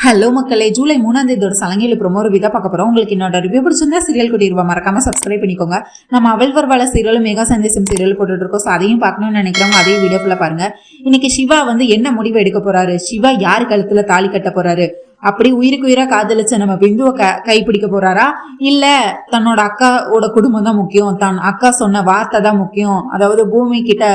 Hello மக்களே, ஜூலை 3ஆம் தேதியோட சலங்கையில் promo review தான் பார்க்க போறோம். உங்களுக்கு என்னோட ரிவ்யூ பிடிச்சிருந்தா சீரியல் கொட்டிடுவா, மறக்காம சப்ஸ்கிரைப் பண்ணிக்கோங்க. நம்ம அவள் வரவாள சீரியலும் மேகா சந்தேசம் சீரியல் போட்டுட்டு இருக்கோம். அதையும் பார்க்கணும்னு நினைக்கிறவங்க அதே வீடியோ ஃபுல்லா பாருங்க. இன்னைக்கு சிவா என்ன முடிவு எடுக்க போறாரு, சிவா யாரு கழுத்துல தாலி கட்ட போறாரு, அப்படி உயிருக்கு உயிரா காதலிச்ச நம்ம பிந்துவை கைப்பிடிக்க போறாரா, இல்ல தன்னோட அக்காவோட குடும்பம் தான் முக்கியம், தன் அக்கா சொன்ன வார்த்தை தான் முக்கியம், அதாவது பூமி கிட்ட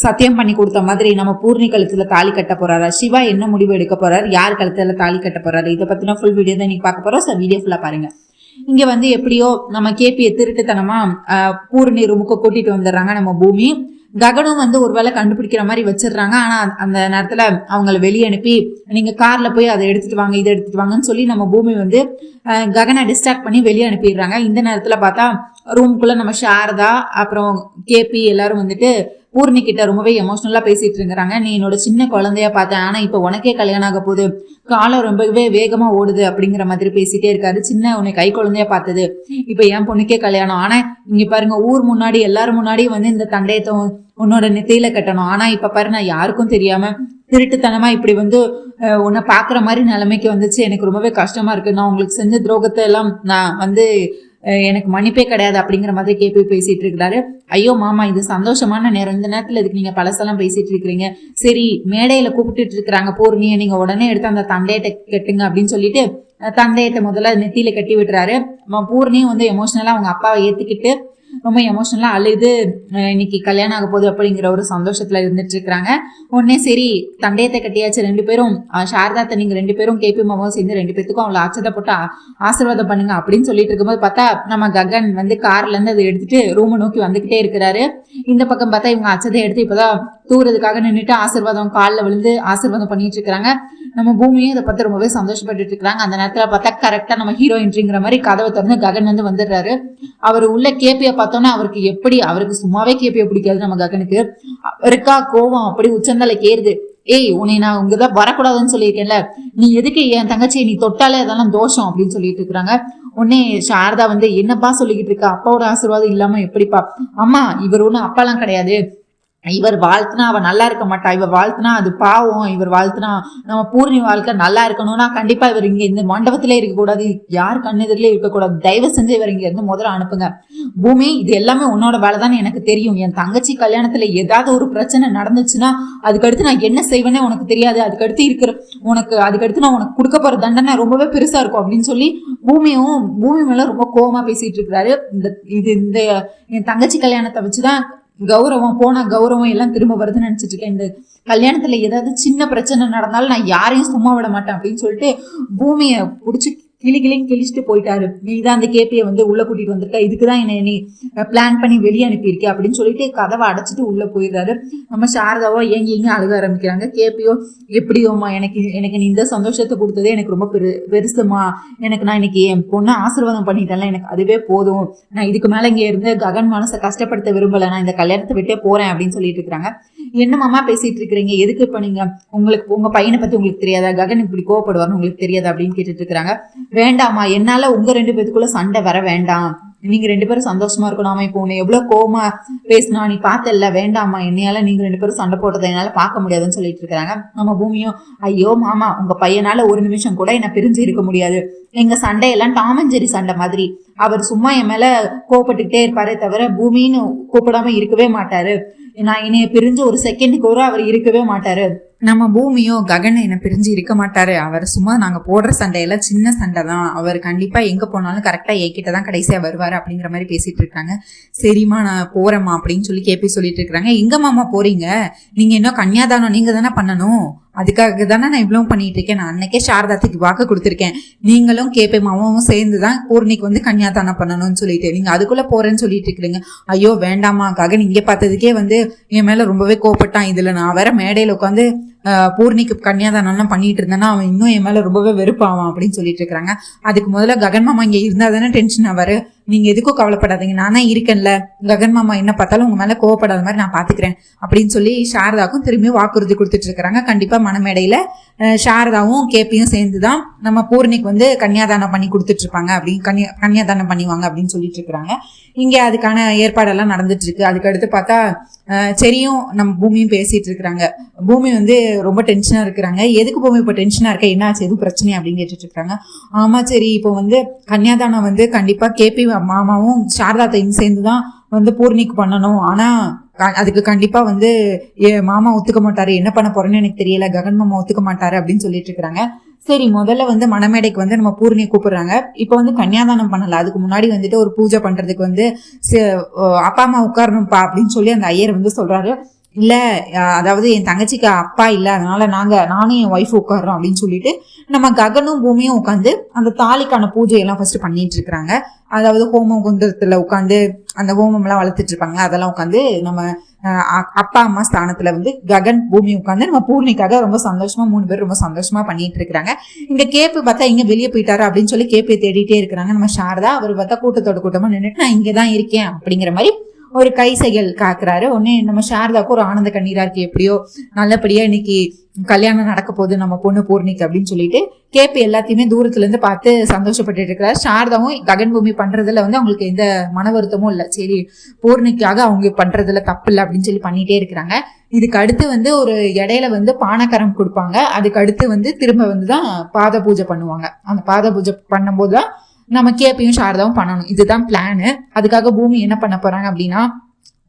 சத்தியம் பண்ணி கொடுத்த மாதிரி நம்ம பூர்ணி கழுத்துல தாலி கட்ட போறாரா, சிவா என்ன முடிவு எடுக்க போறாரு, யார் கழுத்துல தாலி கட்ட போறாரு, இதை பத்தின ஃபுல் வீடியோ தான் இன்னைக்கு பார்க்க போறோம். வீடியோ ஃபுல்லா பாருங்க. இங்க எப்படியோ நம்ம கேபியை திருட்டுத்தனமா பூர்ணி ரூமுக்கு கூட்டிட்டு வந்துடுறாங்க நம்ம பூமி. ககனும் ஒருவேளை கண்டுபிடிக்கிற மாதிரி வச்சிடுறாங்க. ஆனா அந்த நேரத்துல அவங்கள வெளியே அனுப்பி நீங்க கார்ல போய் அதை எடுத்துட்டு வாங்க, இதை எடுத்துட்டு வாங்கன்னு சொல்லி நம்ம பூமி ககனை டிஸ்ட்ராக்ட் பண்ணி வெளியே அனுப்பிடுறாங்க. இந்த நேரத்துல பார்த்தா ரூமுக்குள்ள நம்ம சாரதா அப்புறம் கேபி எல்லாரும் பூர்ணி கிட்ட ரொம்பவே எமோஷனலா பேசிட்டு இருக்கிறாங்க. நீ என்னோட சின்ன குழந்தையா பார்த்தேன், ஆனா இப்ப உனக்கே கல்யாணம் ஆக போகுது, காலம் ரொம்பவே வேகமா ஓடுது அப்படிங்கிற மாதிரி பேசிட்டே இருக்காரு. சின்ன உன்னை கை குழந்தையா பார்த்தது, இப்ப என் பொண்ணுக்கே கல்யாணம், ஆனா இங்க பாருங்க ஊர் முன்னாடி எல்லாரும் முன்னாடி இந்த தண்டையத்தை உன்னோட நெத்தியில கட்டணும், ஆனா இப்ப பாரு நான் யாருக்கும் தெரியாம திருட்டுத்தனமா இப்படி உன்னை பாக்குற மாதிரி நிலைமைக்கு வந்துச்சு, எனக்கு ரொம்பவே கஷ்டமா இருக்கு, நான் உங்களுக்கு செஞ்ச துரோகத்தை எல்லாம் நான் எனக்கு மன்னிப்பே கிடையாது அப்படிங்கிற மாதிரி கேபி பேசிட்டு இருக்கிறாரு. ஐயோ மாமா, இது சந்தோஷமான நேரம், இந்த நேரத்துல இதுக்கு நீங்க பழசெல்லாம் பேசிட்டு இருக்கிறீங்க, சரி மேடையில கூப்பிட்டு இருக்கிறாங்க பூர்ணியை, நீங்க உடனே எடுத்து அந்த தண்டையத்தை கட்டுங்க அப்படின்னு சொல்லிட்டு தண்டையத்தை முதல்ல நெத்தியில கட்டி விட்டுறாரு. பூர்ணியும் எமோஷனலா அவங்க அப்பாவை ஏத்துக்கிட்டு ரொம்ப எமோஷனலா அழுது இன்னைக்கு கல்யாணம் ஆக போகுது அப்படிங்கிற ஒரு சந்தோஷத்துல இருந்துட்டு இருக்கிறாங்க. உடனே சரி தண்டையத்தை கட்டியாச்சு, ரெண்டு பேரும் சாரதாத்தை நீங்க ரெண்டு பேரும் கேபி மாமாவும் சேர்ந்து ரெண்டு பேத்துக்கும் அவளை அச்சத்தை போட்டு ஆசீர்வாதம் பண்ணுங்க அப்படின்னு சொல்லிட்டு இருக்கும்போது பார்த்தா நம்ம ககன் கார்ல இருந்து அதை எடுத்துட்டு ரூமை நோக்கி வந்துகிட்டே இருக்கிறாரு. இந்த பக்கம் பார்த்தா இவங்க அச்சதை எடுத்து இப்பதான் தூரதுக்காக நின்றுட்டு ஆசீர்வாதம் காலில் விழுந்து ஆசீர்வாதம் பண்ணிட்டு இருக்கிறாங்க. நம்ம பூமியும் இதை பத்தி ரொம்பவே சந்தோஷப்பட்டு இருக்கிறாங்க. அந்த நேரத்துல பார்த்தா கரெக்டா நம்ம ஹீரோயின்றிங்கிற மாதிரி கதவை திறந்து ககன் வந்துடுறாரு. அவர் உள்ள கேபியை பார்த்தோன்னா அவருக்கு சும்மாவே கேபியை பிடிக்காது நம்ம ககனுக்கு, அவருக்கா கோவம் அப்படி உச்சந்தலைக்கு ஏறுது. ஏய் உன்னை நான் உங்கதான் வரக்கூடாதுன்னு சொல்லியிருக்கேன்ல, நீ எதுக்கு என் தங்கச்சியை நீ தொட்டாலே அதெல்லாம் தோஷம் அப்படின்னு சொல்லிட்டு இருக்கிறாங்க. உடனே சாரதா என்னப்பா சொல்லிக்கிட்டு இருக்கா, அப்பாவோட ஆசீர்வாதம் இல்லாம எப்படிப்பா, அம்மா இவர் ஒன்னும் அப்பாலாம் கிடையாது, இவர் வாழ்த்துனா அவ நல்லா இருக்க மாட்டா, இவர் வாழ்த்துனா அது பாவம், இவர் வாழ்த்துனா நம்ம பூர்ணி வாழ்க்கை நல்லா இருக்கணும்னா கண்டிப்பா இவர் இங்க இந்த மண்டபத்திலே இருக்கக்கூடாது, யார் கண்ணெதிரிலே இருக்கக்கூடாது, தயவு செஞ்சு இவர் இங்க இருந்து முதல்ல அனுப்புங்க. பூமி இது எல்லாமே உன்னோட வேலைதான் எனக்கு தெரியும், என் தங்கச்சி கல்யாணத்துல ஏதாவது ஒரு பிரச்சனை நடந்துச்சுன்னா அதுக்கடுத்து நான் என்ன செய்வேனே உனக்கு தெரியாது, அதுக்கடுத்து நான் உனக்கு கொடுக்க போற தண்டனை ரொம்பவே பெருசா இருக்கும் அப்படின்னு சொல்லி பூமி மேல ரொம்ப கோவமா பேசிட்டு இருக்கிறாரு. இந்த என் தங்கச்சி கல்யாணத்தை வச்சுதான் கௌரவம் எல்லாம் திரும்ப வருதுன்னு நினைச்சிட்டு இருக்கேன், இந்த கல்யாணத்துல ஏதாவது சின்ன பிரச்சனை நடந்தாலும் நான் யாரையும் சும்மா விட மாட்டேன் அப்படின்னு சொல்லிட்டு பூமியை புடிச்சு கிழிச்சிட்டு போயிட்டாரு. நீதான் அந்த கேபியை உள்ள கூட்டிட்டு வந்திருக்க, இதுக்குதான் என்ன நீ பிளான் பண்ணி வெளியே அனுப்பியிருக்க அப்படின்னு சொல்லிட்டு கதவை அடைச்சிட்டு உள்ள போயிடுறாரு. நம்ம சாரதாவோ எங்க அழுக ஆரம்பிக்கிறாங்க. கேபியோ எப்படியோமா எனக்கு நீ இந்த சந்தோஷத்தை கொடுத்ததே எனக்கு ரொம்ப பெருசுமா, நான் இன்னைக்கு என் பொண்ணை ஆசீர்வாதம் பண்ணிட்டேன்ல, எனக்கு அதுவே போதும், நான் இதுக்கு மேல இங்க இருந்து ககன் மனசை கஷ்டப்படுத்த விரும்பல, நான் இந்த கல்யாணத்தை விட்டே போறேன் அப்படின்னு சொல்லிட்டு இருக்கிறாங்க. என்ன மாமா பேசிட்டு இருக்கிறீங்க, எதுக்கு இப்ப நீங்க உங்க பையனை பத்தி உங்களுக்கு தெரியாதா, ககன் இப்படி கோவப்படுவார்னு உங்களுக்கு தெரியாதா அப்படின்னு கேட்டுட்டு இருக்கிறாங்க. வேண்டாமா, என்னால உங்க ரெண்டு பேத்துக்குள்ள சண்டை வர வேண்டாம், நீங்க ரெண்டு பேரும் சந்தோஷமா இருக்கணும், இப்போ உன்னை எவ்வளவு கோவமா பேசினா நீ பார்த்தல, வேண்டாமா என்னையால நீங்க ரெண்டு பேரும் சண்டை போட்டதை என்னால பார்க்க முடியாதுன்னு சொல்லிட்டு இருக்கிறாங்க. நம்ம பூமியும் ஐயோ மாமா உங்க பையனால ஒரு நிமிஷம் கூட என்ன பிரிஞ்சு இருக்க முடியாது, எங்க சண்டையெல்லாம் டாம் அண்ட் ஜெர்ரி சண்டை மாதிரி, அவர் சும்மா என் மேல கோவப்பட்டுக்கிட்டே இருப்பாரே தவிர பூமின்னு கூப்பிடாம இருக்கவே மாட்டாரு, நான் என்னைய பிரிஞ்சு ஒரு செகண்டுக்கு கூட அவர் இருக்கவே மாட்டாரு, நம்ம பூமியோ ககன் என்ன பிரிஞ்சு இருக்க மாட்டாரு, அவர் சும்மா நாங்க போடுற சண்டையெல்லாம் சின்ன சண்டை தான், அவர் கண்டிப்பா எங்க போனாலும் கரெக்டா என்கிட்ட தான் கடைசியா வருவாரு அப்படிங்கிற மாதிரி பேசிட்டு இருக்காங்க. சரிம்மா நான் போறேம்மா அப்படின்னு சொல்லி கேபி சொல்லிட்டு இருக்காங்க. எங்க மாமா போறீங்க, நீங்க இன்னும் கன்னியாதானம் நீங்க தானே பண்ணணும், அதுக்காக தானே நான் இவ்வளவு பண்ணிட்டு இருக்கேன், நான் அன்னைக்கே சாரதாத்துக்கு வாக்கு கொடுத்துருக்கேன், நீங்களும் கேபி மாமாவும் சேர்ந்துதான் பூர்ணிக்கு கன்னியாதானம் பண்ணணும்னு சொல்லிட்டு நீங்க அதுக்குள்ள போறேன்னு சொல்லிட்டு இருக்கிறீங்க. ஐயோ வேண்டாமா, ககன் இங்க பார்த்ததுக்கே என் மேல ரொம்பவே கோபப்பட்டான், இதுல நான் வேற மேடையில உட்காந்து பூர்ணிக்கு கன்னியாதானம் பண்ணிட்டு இருந்தேன்னா அவன் இன்னும் என் மேல ரொம்பவே வெறுப்பாவான் அப்படின்னு சொல்லிட்டு இருக்காங்க. அதுக்கு முதல்ல ககன் மாமா இங்க இருந்தா தானே டென்ஷன் ஆவாரு, நீங்க எதுக்கும் கவலைப்படாதீங்க, நானே இருக்கேன்ல, ககன் மாமா என்ன பார்த்தாலும் உங்க மேல கோவப்படாத மாதிரி நான் பாத்துக்கிறேன் அப்படின்னு சொல்லி சாரதாக்கும் திரும்பியும் வாக்குறுதி கொடுத்துட்டு இருக்கிறாங்க. கண்டிப்பா மனமேடையில சாரதாவும் கேபியும் சேர்ந்துதான் நம்ம பூர்ணிக்கு கன்னியாதானம் பண்ணி கொடுத்துட்டு இருப்பாங்க, அப்படின்னு கன்னியாதானம் பண்ணிவாங்க அப்படின்னு சொல்லிட்டு இருக்கிறாங்க. இங்க அதுக்கான ஏற்பாடெல்லாம் நடந்துட்டு இருக்கு. அதுக்கு அடுத்து பார்த்தா சரியும் நம்ம பூமியும் பேசிட்டு இருக்கிறாங்க. பூமி ரொம்ப டென்ஷனா இருக்கிறாங்க. எதுக்கு பூமி இப்போ டென்ஷனா இருக்க, என்ன ஆச்சு, எதுவும் பிரச்சனை அப்படின்னு கேட்டுட்டு இருக்காங்க. ஆமா சரி, இப்போ வந்து கன்னியாதானம் வந்து கண்டிப்பா கேபி மாமாவும் சாரதாத்தையும் சேர்ந்து தான் வந்து பூர்ணிக்கு பண்ணணும். ஆனா அதுக்கு கண்டிப்பா வந்து மாமா ஒத்துக்க மாட்டாரு, என்ன பண்ண போறேன்னு எனக்கு தெரியல, ககன் மாமா ஒத்துக்க மாட்டாரு அப்படின்னு சொல்லிட்டு இருக்காங்க. சரி, முதல்ல வந்து மணமேடைக்கு வந்து நம்ம பூர்ணியை கூப்பிடுறாங்க. இப்போ வந்து கன்னியாதானம் பண்ணல, அதுக்கு முன்னாடி வந்துட்டு ஒரு பூஜை பண்றதுக்கு வந்து அப்பா அம்மா உட்காரணும்ப்பா அப்படின்னு சொல்லி அந்த ஐயர் வந்து சொல்றாரு. இல்ல, அதாவது என் தங்கச்சிக்கு அப்பா இல்ல, அதனால நானும் என் ஒய்ஃப் உட்காடுறோம் அப்படின்னு சொல்லிட்டு நம்ம ககனும் பூமியும் உட்காந்து அந்த தாலிக்கான பூஜையெல்லாம் ஃபர்ஸ்ட் பண்ணிட்டு இருக்கிறாங்க. அதாவது ஹோம குண்டத்துல உட்காந்து அந்த ஹோமம் எல்லாம் வளர்த்துட்டு இருப்பாங்க, அதெல்லாம் உட்காந்து நம்ம அப்பா அம்மா ஸ்தானத்துல வந்து ககன் பூமி உட்காந்து நம்ம பூர்ணிக்காக ரொம்ப சந்தோஷமா 3 பேர் ரொம்ப சந்தோஷமா பண்ணிட்டு இருக்கிறாங்க. இந்த கேப்பு பார்த்தா இங்க வெளியே போயிட்டாரு அப்படின்னு சொல்லி கேப்பை தேடிட்டே இருக்கிறாங்க நம்ம சாரதா. அவர் பார்த்தா கூட்டத்தோட கூட்டமா நின்றுட்டு நான் இங்கதான் இருக்கேன் அப்படிங்கிற மாதிரி ஒரு கை செயல் காக்குறாரு. உடனே நம்ம சாரதாவுக்கு ஒரு ஆனந்த கண்ணீரா இருக்கு, எப்படியோ நல்லபடியா இன்னைக்கு கல்யாணம் நடக்க போகுது நம்ம பொண்ணு பூர்ணிக்கு அப்படின்னு சொல்லிட்டு கேபி எல்லாத்தையுமே தூரத்துல இருந்து பார்த்து சந்தோஷப்பட்டு இருக்கிறாரு. சாரதாவும் ககன் பூமி பண்றதுல வந்து அவங்களுக்கு எந்த மன வருத்தமும் இல்லை. சரி, பூர்ணிக்காக அவங்க பண்றதுல தப்பு இல்லை அப்படின்னு சொல்லி பண்ணிட்டே இருக்கிறாங்க. இதுக்கு அடுத்து வந்து ஒரு இடையில வந்து பானக்கரம் கொடுப்பாங்க. அதுக்கு அடுத்து வந்து திரும்ப வந்துதான் பாத பூஜை பண்ணுவாங்க. அந்த பாத பூஜை பண்ணும்போதுதான் நம்ம கேபியும் சாரதாவும் பண்ணணும். இதுதான் பிளானு. அதுக்காக பூமி என்ன பண்ண போறாங்க அப்படின்னா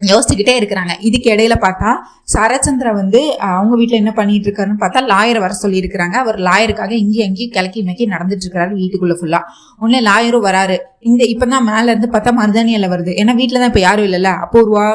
யோசிச்சுக்கிட்டே இருக்கிறாங்க. இதுக்கு இடையில பார்த்தா சரச்சந்திரா வந்து அவங்க வீட்டுல என்ன பண்ணிட்டு இருக்காருன்னு பார்த்தா லாயரை வர சொல்லி இருக்கிறாங்க. அவர் லாயருக்காக இங்கேயும் அங்கேயும் கிளக்கி நடந்துட்டு இருக்காரு வீட்டுக்குள்ள ஃபுல்லா. உடனே லாயரும் வராரு. இப்பதான் மேல இருந்து பார்த்தா மருதானியில வருது. ஏன்னா வீட்டுலதான் இப்ப யாரும் இல்லைல்ல, அப்பூர்வா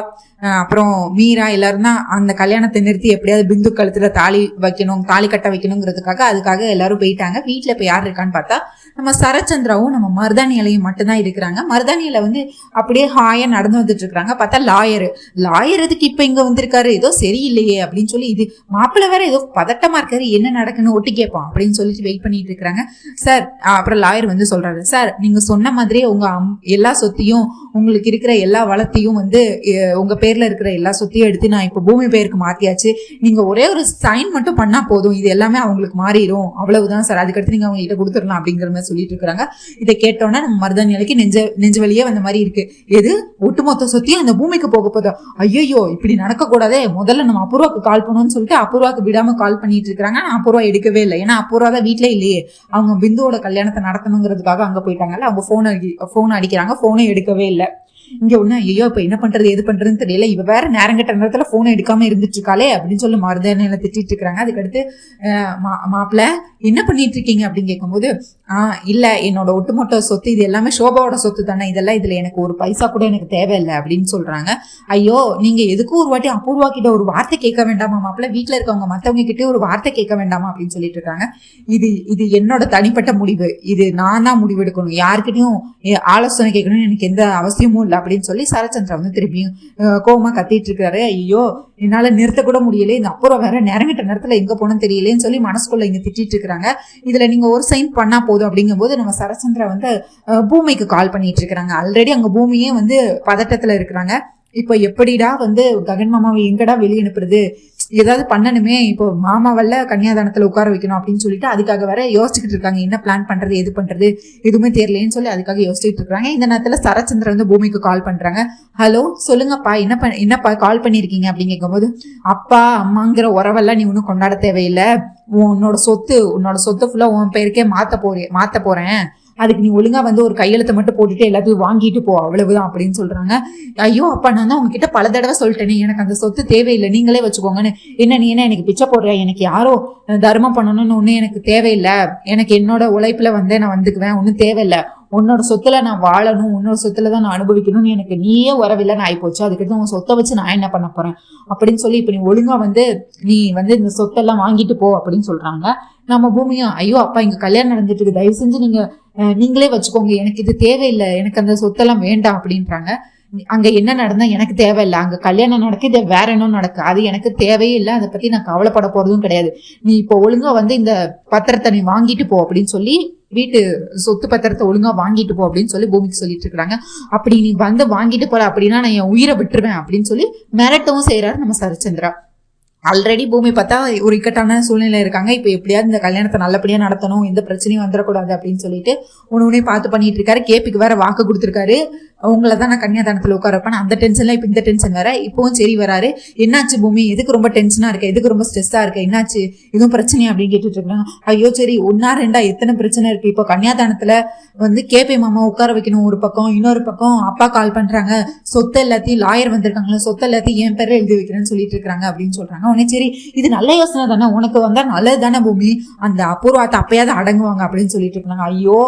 அப்புறம் மீரா எல்லாரும் தான் அந்த கல்யாணத்தை நிறுத்தி எப்படியாவது பிந்து கழுத்துல தாலி கட்ட வைக்கணுங்கிறதுக்காக அதுக்காக எல்லாரும் போயிட்டாங்க. வீட்டுல இப்ப யார் இருக்கான்னு பார்த்தா நம்ம சரச்சந்திராவும் நம்ம மருதானியிலையும் மட்டும்தான் இருக்கிறாங்க. மருதானியில வந்து அப்படியே ஹாயா நடந்து வந்துட்டு இருக்காங்க. பார்த்தா லாயர் எதுக்கு இப்ப இங்க வந்திருக்காரு, ஏதோ சரியில்லையே அப்படின்னு சொல்லி, இது மாப்பிள்ளை வேற ஏதோ பதட்டமா இருக்காரு, என்ன நடக்குன்னு ஒட்டி கேட்போம் அப்படின்னு சொல்லிட்டு வெயிட் பண்ணிட்டு இருக்கிறாங்க. சார், அப்புறம் லாயர் வந்து சொல்றாரு, சார் நீங்க சொன்ன மாதிரியே உங்க எல்லா சொத்தையும் உங்களுக்கு இருக்கிற எல்லா வளத்தையும் வந்து உங்க பேர்ல இருக்கிற எல்லா சொத்தையும் எடுத்து நான் இப்ப பூமி பேருக்கு மாத்தியாச்சு. நீங்க ஒரே ஒரு சைன் மட்டும் பண்ணா போதும், இது எல்லாமே அவங்களுக்கு மாறிடும், அவ்வளவுதான் சார், அதுக்கடுத்து நீங்க அவங்க கிட்ட கொடுத்துடலாம் அப்படிங்கிற மாதிரி சொல்லிட்டு இருக்காங்க. இதை கேட்டோன்னா நம்ம மருதானியாலைக்கு நெஞ்சு வழியே வந்த மாதிரி இருக்கு. எது ஒட்டுமொத்த சொத்தையும் அந்த பூமிக்கு போக போதும், ஐயோ இப்படி நடக்க கூடாதே, முதல்ல நம்ம அபூர்வாக்கு கால் பண்ணணும்னு சொல்லிட்டு அபூர்வாக்கு விடாம கால் பண்ணிட்டு இருக்காங்க. அபூர்வா எடுக்கவே இல்லை. ஏன்னா அபூர்வா தான் வீட்டுல இல்லையே, அவங்க பிந்துவோட கல்யாணத்தை நடத்தணுங்கிறதுக்காக அங்க போயிட்டாங்கல்ல. அவங்க போன் அடிக்கிறாங்க, போனை எடுக்கவே இல்லை. இங்க ஒண்ணு ஐயோ இப்ப என்ன பண்றது எது பண்றதுன்னு தெரியல, இவ வேற நேரங்கட்ட நேரத்துல போனை எடுக்காம இருந்துட்டு இருக்காளே அப்படின்னு சொல்லி மருதானியில திட்டிட்டு இருக்காங்க. அதுக்கடுத்து மாப்பிள்ள என்ன பண்ணிட்டு இருக்கீங்க அப்படின்னு கேட்கும்போது, இல்ல என்னோட ஒட்டுமொத்த சொத்து இது எல்லாமே சோபாவோட சொத்து தானே, இதெல்லாம் இதுல எனக்கு ஒரு பைசா கூட எனக்கு தேவையில்லை அப்படின்னு சொல்றாங்க. ஐயோ நீங்க எதுக்கும் ஒரு வாட்டி அபூர்வா கிட்ட ஒரு வார்த்தை கேட்க வேண்டாமா மாப்பிள்ள, வீட்டுல இருக்கவங்க மத்தவங்க கிட்டே ஒரு வார்த்தை கேட்க வேண்டாமா அப்படின்னு சொல்லிட்டு இருக்காங்க. இது என்னோட தனிப்பட்ட முடிவு, இது நான் தான் முடிவு எடுக்கணும், யாருக்கிட்டையும் ஆலோசனை கேட்கணும்னு எனக்கு எந்த அவசியமும் இல்லை அப்படின்னு சொல்லி சரச்சந்திரா வந்து திருப்பியும் கோவமா கத்திட்டு இருக்காரு. ஐயோ என்னால நிறுத்த கூட முடியல, இந்த அப்புறம் வேற நேரங்கிட்ட நேரத்துல எங்க போனோம்னு தெரியலேன்னு சொல்லி மனசுக்குள்ள இங்க திட்டிட்டு இருக்கிறாங்க. இதுல நீங்க ஒரு சைன் பண்ணா போதும் அப்படிங்கும் போது நம்ம சரச்சந்திரா வந்து பூமிக்கு கால் பண்ணிட்டு இருக்கிறாங்க. ஆல்ரெடி அங்க பூமியே வந்து பதட்டத்துல இருக்கிறாங்க. இப்ப எப்படிடா வந்து ககன் மாமாவை எங்கடா வெளியே அனுப்புறது, ஏதாவது பண்ணணுமே, இப்போ மாமாவல்ல கன்னியாதானத்துல உட்கார வைக்கணும் அப்படின்னு சொல்லிட்டு அதுக்காக வேற யோசிச்சுக்கிட்டு இருக்காங்க. என்ன பிளான் பண்றது எது பண்றது எதுவுமே தெரியலேன்னு சொல்லி அதுக்காக யோசிச்சுட்டு இருக்காங்க. இந்த நேரத்துல சரச்சந்திரன் வந்து பூமிக்கு கால் பண்றாங்க. ஹலோ சொல்லுங்கப்பா, என்னப்பா கால் பண்ணிருக்கீங்க அப்படின்னு கேட்கும்போது, அப்பா அம்மாங்கிற உறவெல்லாம் நீ ஒன்னும் கொண்டாட தேவையில்லை, உன்னோட சொத்து ஃபுல்லா உன் பேருக்கே மாத்த போறேன், அதுக்கு நீ ஒழுங்கா வந்து ஒரு கையெழுத்தை மட்டும் போட்டுட்டு எல்லாத்தையும் வாங்கிட்டு போ, அவ்வளவுதான் அப்படின்னு சொல்றாங்க. ஐயோ அப்பா நான் தான் உங்ககிட்ட பல தடவை சொல்லிட்டேனே, எனக்கு அந்த சொத்து தேவையில்லை, நீங்களே வச்சுக்கோங்கன்னு. நீ என்ன எனக்கு பிச்சை போடுற, எனக்கு யாரோ தர்மம் பண்ணணும்னு ஒண்ணு எனக்கு தேவையில்லை, எனக்கு என்னோட உழைப்புல வந்து நான் வந்துக்குவேன், ஒன்னும் தேவையில்லை, உன்னோட சொத்துல நான் வாழணும், உன்னோட சொத்துல தான் நான் அனுபவிக்கணும்னு எனக்கு நீயே உறவில்லைன்னு ஆயிப்போச்சு, அதுக்கடுத்து உங்க சொத்தை வச்சு நான் என்ன பண்ண போறேன் அப்படின்னு சொல்லி இப்ப நீ ஒழுங்கா வந்து நீ வந்து இந்த சொத்தெல்லாம் வாங்கிட்டு போ அப்படின்னு சொல்றாங்க. நம்ம பூமியும் ஐயோ அப்பா இங்க கல்யாணம் நடந்துட்டு இருக்கு, தயவு செஞ்சு நீங்களே வச்சுக்கோங்க, எனக்கு இது தேவையில்லை, எனக்கு அந்த சொத்தெல்லாம் வேண்டாம் அப்படின்றாங்க. அங்க என்ன நடந்தா எனக்கு தேவையில்லை, அங்க கல்யாணம் நடக்குது, வேற என்ன நடக்கு, அது எனக்கு தேவையே இல்லை, அதை பத்தி நான் கவலைப்பட போறதும் கிடையாது, நீ இப்போ ஒழுங்கா வந்து இந்த பத்திரத்தை நீ வாங்கிட்டு போ அப்படின்னு சொல்லி வீட்டு சொத்து பத்திரத்தை ஒழுங்கா வாங்கிட்டு போ அப்படின்னு சொல்லி பூமிக்கு சொல்லிட்டு இருக்காங்க. அப்படி நீ வந்து வாங்கிட்டு போல அப்படின்னா நான் என் உயிரை விட்டுருவேன் அப்படின்னு சொல்லி மிரட்டவும் செய்யறாரு நம்ம சரச்சந்திரா. ஆல்ரெடி பூமி பார்த்தா ஒரு இக்கட்டான சூழ்நிலை இருக்காங்க. இப்போ எப்படியாவது இந்த கல்யாணத்தை நல்லபடியா நடத்தணும், எந்த பிரச்சனையும் வந்துடக்கூடாது அப்படின்னு சொல்லிட்டு ஒண்ணு பார்த்து பண்ணிட்டு இருக்காரு. கேபிக்கு வேற வாக்கு கொடுத்துருக்காரு, உங்களை தான் நான் கன்னியாதானத்துல உட்கார வைப்பேன், அந்த டென்ஷன்ல இப்ப இந்த டென்ஷன் வேற. இப்பவும் சரி வராரு, என்னாச்சு பூமி, எதுக்கு ரொம்ப டென்ஷனா இருக்க, எதுக்கு ரொம்ப ஸ்ட்ரெஸ்ஸா இருக்க, என்னாச்சு, எதுவும் பிரச்சனையா அப்படின்னு கேட்டுட்டு இருக்காங்க. ஐயோ சரி, ஒன்னா ரெண்டா எத்தனை பிரச்சனை இருக்கு. இப்போ கன்னியாதானத்துல வந்து கேபி மாமா உட்கார வைக்கணும் ஒரு பக்கம், இன்னொரு பக்கம் அப்பா கால் பண்றாங்க, சொத்து எல்லாத்தையும் லாயர் வந்திருக்காங்களா, சொத்து எல்லாத்தையும் என் பேர்ல எழுதி வைக்கிறேன்னு சொல்லிட்டு இருக்காங்க அப்படின்னு சொல்றாங்க. உடனே சரி இது நல்ல யோசனை தானே, உனக்கு வந்தா நல்லது தானே பூமி, அந்த அபூர்வத்தை அப்பயாவது அடங்குவாங்க அப்படின்னு சொல்லிட்டு இருக்காங்க. ஐயோ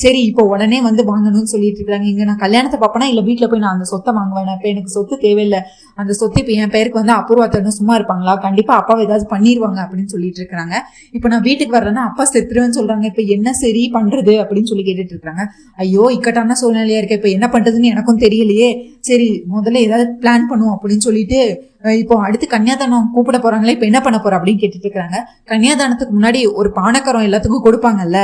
சரி இப்போ உடனே வந்து வாங்கணும்னு சொல்லிட்டு இருக்காங்க. இங்க நான் கல்யாணத்தை பார்ப்பேனா இல்ல வீட்டுல போய் நான் அந்த சொத்தை வாங்குவேன், இப்ப எனக்கு சொத்து தேவையில்லை, அந்த சொத்து இப்ப என் பேருக்கு வந்து அபூர்வத்தை சும்மா இருப்பாங்களா, கண்டிப்பா அப்பாவை ஏதாவது பண்ணிடுவாங்க அப்படின்னு சொல்லிட்டு இருக்காங்க. இப்ப நான் வீட்டுக்கு வர்றேன்னா அப்பா செத்துருவேன்னு சொல்றாங்க, இப்ப என்ன சரி பண்றது அப்படின்னு சொல்லி கேட்டுட்டு இருக்காங்க. ஐயோ இக்கட்டான சூழ்நிலையா இருக்க, இப்ப என்ன பண்றதுன்னு எனக்கும் தெரியலையே, சரி முதல்ல ஏதாவது பிளான் பண்ணுவோம் அப்படின்னு சொல்லிட்டு இப்போ அடுத்து கன்னியாதானம் கூப்பிட போறாங்களே, இப்ப என்ன பண்ண போற அப்படின்னு கேட்டுட்டு இருக்காங்க. கன்னியாதானத்துக்கு முன்னாடி ஒரு பானக்கரம் எல்லாத்துக்கும் கொடுப்பாங்கல்ல,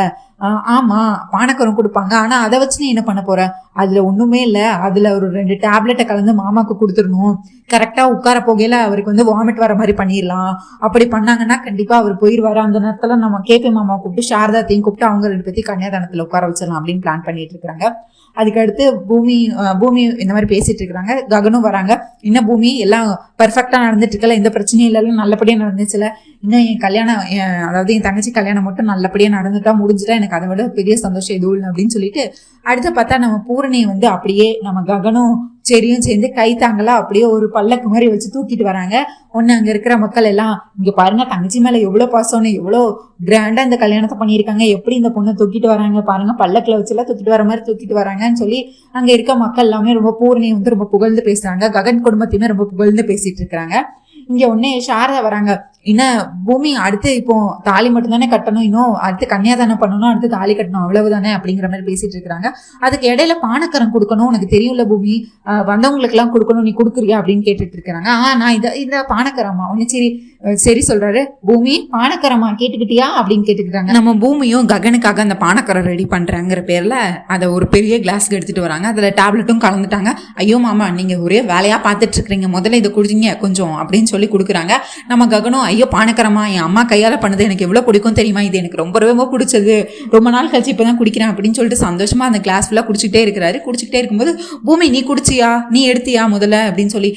ஆமா பானக்கரம் கொடுப்பாங்க, ஆனா அதை வச்சு நீ என்ன பண்ண போற, அதுல ஒண்ணுமே இல்ல, அதுல ஒரு 2 டேப்லெட்டை கலந்து மாமாக்கு கொடுத்துடணும், கரெக்டா உட்கார போகையில அவருக்கு வந்து வாமிட் வர மாதிரி பண்ணிடலாம், அப்படி பண்ணாங்கன்னா கண்டிப்பா அவர் போயிடுவாரு. அந்த நேரத்துல நம்ம கேபி மாமா கூப்பிட்டு சாரதாத்தையும் கூப்பிட்டு அவங்க 2 பேத்தையும் கன்னியாதானத்துல உட்கார வச்சிடலாம் அப்படின்னு பிளான் பண்ணிட்டு இருக்காங்க. அதுக்கடுத்து பூமி இந்த மாதிரி பேசிட்டு இருக்கிறாங்க. ககனும் வராங்க. இன்னும் பூமி எல்லாம் பர்ஃபெக்டா நடந்துட்டு இருக்கல, எந்த பிரச்சனையும் இல்ல, நல்லபடியா நடந்துச்சுல, இன்னும் என் கல்யாணம் அதாவது என் தங்கச்சி கல்யாணம் மட்டும் நல்லபடியா நடந்துட்டா முடிஞ்சுட்டா எனக்கு அதை விட பெரிய சந்தோஷம் எதுவும் இல்லை அப்படின்னு சொல்லிட்டு அடுத்த பார்த்தா நம்ம பூரணியை வந்து அப்படியே நம்ம ககனும் செடியும் சேர்ந்து கை தாங்களா அப்படியே ஒரு பல்லக்கு மாதிரி வச்சு தூக்கிட்டு வராங்க. ஒன்னு அங்க இருக்கிற மக்கள் எல்லாம் இங்க பாருங்க தங்கச்சி மேல எவ்வளவு பாசம்னு, எவ்வளவு கிராண்டா இந்த கல்யாணத்தை பண்ணியிருக்காங்க, எப்படி இந்த பொண்ணை தூக்கிட்டு வராங்க பாருங்க, பல்லக்குல வச்சு எல்லாம் தூக்கிட்டு வர மாதிரி தூக்கிட்டு வராங்கன்னு சொல்லி அங்க இருக்க மக்கள் எல்லாமே ரொம்ப பூரணியை வந்து ரொம்ப புகழ்ந்து பேசுறாங்க. ககன் குடும்பத்தையுமே ரொம்ப புகழ்ந்து பேசிட்டு இருக்கிறாங்க. இங்க ஒன்னே சாரதா வராங்க. இன்னும் பூமி அடுத்து இப்போ தாலி மட்டும் தானே கட்டணும், இன்னும் அடுத்து கன்னியாதானம் பண்ணணும், அடுத்து தாலி கட்டணும், அவ்வளவுதானே அப்படிங்கிற மாதிரி பேசிட்டு இருக்காங்க. அதுக்கு இடையில பானக்கரம் கொடுக்கணும், உனக்கு தெரியும்ல பூமி, வந்தவங்களுக்கு எல்லாம் கொடுக்கணும், நீ கொடுக்குறியா அப்படின்னு கேட்டுட்டு இருக்கிறாங்க. நான் இந்த பானக்கரமா ஒன்னு சரி சரி சொல்றாரு. பூமி பானக்கரமா கேட்டுக்கிட்டியா அப்படின்னு கேட்டுக்கிட்டாங்க. நம்ம பூமியும் ககனுக்காக அந்த பானக்கரம் ரெடி பண்றாங்கிற பேர்ல அதை ஒரு பெரிய கிளாஸ்க்கு எடுத்துட்டு வராங்க. அதுல டேப்லெட்டும் கலந்துட்டாங்க. ஐயோ மாமா நீங்க ஒரே வேலையா பாத்துட்டு இருக்கிறீங்க, முதல்ல இதை குடிச்சிங்க கொஞ்சம் அப்படின்னு சொல்லி கொடுக்குறாங்க. நம்ம ககனும் ஐயோ பானக்கரமா என் அம்மா கையால பண்ணது எனக்கு எவ்வளவு பிடிக்கும் தெரியுமா, இது எனக்கு ரொம்ப ரொம்ப பிடிச்சது, ரொம்ப நாள் கழிச்சு இப்பதான் குடிக்கிறேன் அப்படின்னு சொல்லிட்டு சந்தோஷமா அந்த கிளாஸ் ஃபுல்லா குடிச்சுக்கிட்டே இருக்கிறாரு. குடிச்சுக்கிட்டே இருக்கும்போது பூமி நீ குடிச்சியா, நீ எடுத்தியா முதல்ல அப்படின்னு சொல்லி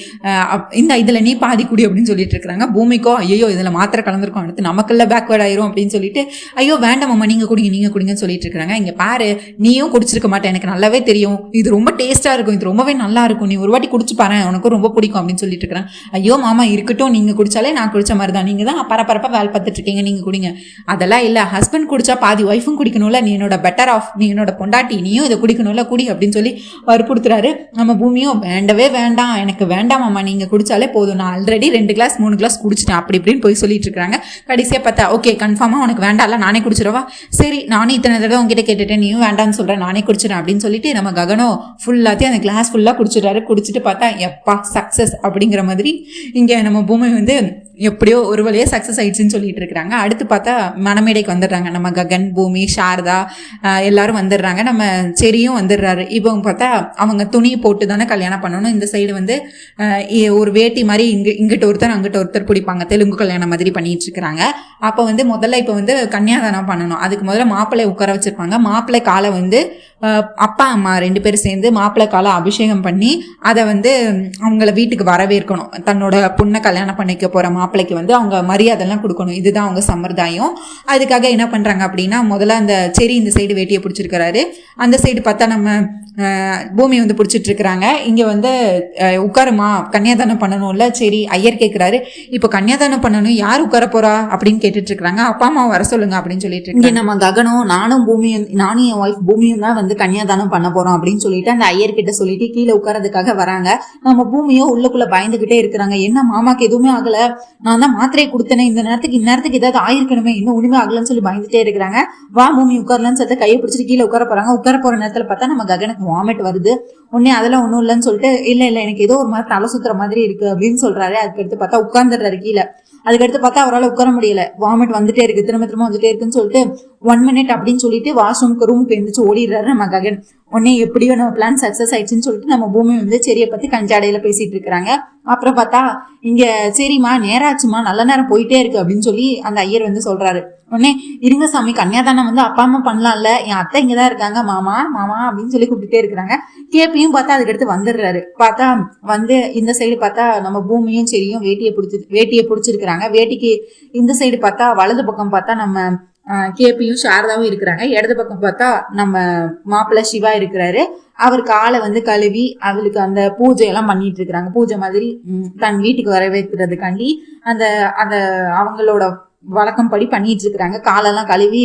இந்த இதுல நீ பாதி குடி அப்படின்னு சொல்லிட்டு இருக்கிறாங்க. பூமிக்கோ ஐயோ இதுல மாத்திரை கலந்துருக்கோம், அடுத்து நமக்குள்ள பேக்வேர்ட் ஆயிரும் அப்படின்னு சொல்லிட்டு ஐயோ வேண்டாம் அம்மா நீங்க குடிங்கன்னு சொல்லிட்டு இருக்கிறாங்க. இங்க பாரு நீயும் குடிச்சிருக்க மாட்டேன், எனக்கு நல்லாவே தெரியும், இது ரொம்ப டேஸ்டா இருக்கும், இது ரொம்பவே நல்லா இருக்கும், நீ ஒரு வாட்டி குடிச்சு பாரு உனக்கும் ரொம்ப பிடிக்கும் அப்படின்னு சொல்லிட்டு இருக்கிறேன். ஐயோ மாமா இருக்கட்டும், நீங்க குடிச்சாலே நான் குடிச்ச மாதிரி தான், நீங்க தான் பரபரப்பா வேலை பார்த்துட்டு இருக்கீங்க, நீங்க குடிங்க. அதெல்லாம் இல்ல, ஹஸ்பண்ட் குடிச்சா பாதி ஒய்ஃபும் குடிக்கணும்ல, நீ என்னோட பெட்டர் ஆஃப், நீ என்னோட பொண்டாட்டி, நீயும் இதை குடிக்கணும்ல, குடி அப்படின்னு சொல்லி வற்புறுத்துறாரு. நம்ம பூமியும் வேண்டவே வேண்டாம், எனக்கு வேண்டாம் மாமா நீங்க குடிச்சாலே போதும், நான் ஆல்ரெடி 2 கிளாஸ் 3 கிளாஸ் குடிச்சிட்டேன் அப்படி இப்படின்னு போய் சொல்லிட்டு இருக்காங்க. கடைசியா பார்த்தா ஓகே கன்ஃபார்மா உனக்கு வேண்டாம்ல, நானே குடிச்சிடவா, சரி நானும் இத்தனை தடவை உங்ககிட்ட கேட்டுட்டேன், நீயும் வேண்டான்னு சொல்றேன், நானே குடிச்சிடறேன் அப்படின்னு சொல்லிட்டு நம்ம ககனோ ஃபுல்லாத்தையும் அந்த கிளாஸ் ஃபுல்லா குடிச்சிட்டாரு. குடிச்சிட்டு பார்த்தா எப்பா சக்சஸ் அப்படிங்கிற மாதிரி இங்க நம்ம பூமி வந்து எப்படியோ ஒரு வழியா சக்சஸ் ஆயிடுச்சுன்னு சொல்லிட்டு இருக்கிறாங்க. அடுத்து பார்த்தா மணமேடைக்கு வந்துடுறாங்க. நம்ம ககன் பூமி சாரதா எல்லாரும் வந்துடுறாங்க. நம்ம செரியும் வந்துடுறாரு. இப்போ பார்த்தா அவங்க துணி போட்டு தானே கல்யாணம் பண்ணணும். இந்த சைடு வந்து ஒரு வேட்டி மாதிரி இங்கிட்ட ஒருத்தர் அங்கிட்ட ஒருத்தர் பிடிப்பாங்க, தெலுங்கு கல்யாணம் மாதிரி பண்ணிட்டு இருக்கிறாங்க. அப்போ வந்து முதல்ல இப்போ வந்து கன்னியாதானம் பண்ணணும். அதுக்கு முதல்ல மாப்பிள்ளை உட்கார வச்சிருப்பாங்க. மாப்பிள்ளை காலை வந்து அப்பா அம்மா 2 பேரும் சேர்ந்து மாப்பிள்ளை காலை அபிஷேகம் பண்ணி அதை வந்து அவங்கள வீட்டுக்கு வரவேற்கணும். தன்னோட பொண்ணை கல்யாணம் பண்ணிக்க போற மாப்பிள்ளைக்கு வந்து அவங்க மரியாதைலாம் கொடுக்கணும். இதுதான் அவங்க சம்பிரதாயம். அதுக்காக என்ன பண்றாங்க அப்படின்னா முதல்ல அந்த செரி இந்த சைடு வேட்டியை பிடிச்சிருக்கிறாரு, அந்த சைடு பார்த்தா நம்ம பூமி வந்து பிடிச்சிட்டு இருக்கிறாங்க. இங்க வந்து உட்காருமா கன்னியாதானம் பண்ணணும்ல, சரி ஐயர் கேட்கிறாரு. இப்போ கன்னியாதானம் பண்ணணும், யார் உட்கார போறா அப்படின்னு கேட்டுட்டு இருக்காங்க. அப்பா அம்மா வர சொல்லுங்க அப்படின்னு சொல்லிட்டு இருக்கு. நம்ம ககனும் நானும் என் ஒய்ஃப் பூமியும் தான் வந்து கன்னியாதானம் பண்ண போறோம் அப்படின்னு சொல்லிட்டு அந்த ஐயர் கிட்ட சொல்லிட்டு கீழே உட்காரதுக்காக வராங்க. நம்ம பூமியும் உள்ளுக்குள்ள பயந்துகிட்டே இருக்கிறாங்க. என்ன மாமாக்கு எதுவுமே ஆகல, நான் தான் மாத்திரையை கொடுத்தேனே, இந்த நேரத்துக்கு ஏதாவது ஆயிருக்கணுமே, இன்னும் ஒண்ணுமே ஆகலன்னு சொல்லி பயந்துட்டே இருக்கிறாங்க. வா பூமி உட்காரலன்னு சொல்லிட்டு கையை பிடிச்சிட்டு கீழே உட்கார போறாங்க. உட்கார போற நேரத்துல பார்த்தா நம்ம ககனுக்கு வாமிட் வருது. உடனே அதெல்லாம் ஒன்றும் இல்லைன்னு சொல்லிட்டு இல்ல எனக்கு ஏதோ ஒரு மாதிரி தலை சுத்துற மாதிரி இருக்கு அப்படின்னு சொல்றாரு. அதுக்கடுத்து பார்த்தா உட்கார்ந்துடுறாரு கீழே. அதுக்கடுத்து பார்த்தா அவரால் உட்கார முடியல, வாமிட் வந்துட்டே இருக்கு, திரும்ப வந்துட்டே இருக்குன்னு சொல்லிட்டு 1 minute அப்படின்னு சொல்லிட்டு வாஷ்ரூம்க்கு ரூமுக்கு எழுந்திரிச்சு ஓடிடுறாரு நம்ம ககன். உடனே எப்படியோ நம்ம பிளான் சக்சஸ் ஆயிடுச்சுன்னு சொல்லிட்டு நம்ம பூமி வந்து செடியை பத்தி கஞ்சாடையில பேசிட்டு இருக்கிறாங்க. அப்புறம் பார்த்தா இங்க சரிம்மா நேராச்சுமா நல்ல நேரம் போயிட்டே இருக்கு அப்படின்னு சொல்லி அந்த ஐயர் வந்து சொல்றாரு. உடனே இருங்க சாமி, கன்னியாதானம் வந்து அப்பா அம்மா பண்ணலாம்ல, என் அத்தை இங்கதான் இருக்காங்க, மாமா மாமா அப்படின்னு சொல்லி கூப்பிட்டுட்டே இருக்கிறாங்க. கேப்பியும் பார்த்தா அதுக்கடுத்து வந்துடுறாரு. பார்த்தா வந்து இந்த சைடு பார்த்தா நம்ம பூமியும் சரியும் வேட்டியை பிடிச்சிருக்கிறாங்க. வேட்டிக்கு இந்த சைடு பார்த்தா வலது பக்கம் பார்த்தா நம்ம கேபியும் சாரதாவும் இருக்கிறாங்க. இடது பக்கம் பார்த்தா நம்ம மாப்பிள்ளை சிவா இருக்கிறாரு. அவர் காலை வந்து கழுவி அவளுக்கு அந்த பூஜை எல்லாம் பண்ணிட்டு இருக்கிறாங்க. பூஜை மாதிரி தன் வீட்டுக்கு வரவேற்கிறதுக்காண்டி அந்த அந்த அவங்களோட வழக்கம் படி பண்ணிட்டு இருக்கிறாங்க. காலெல்லாம் கழுவி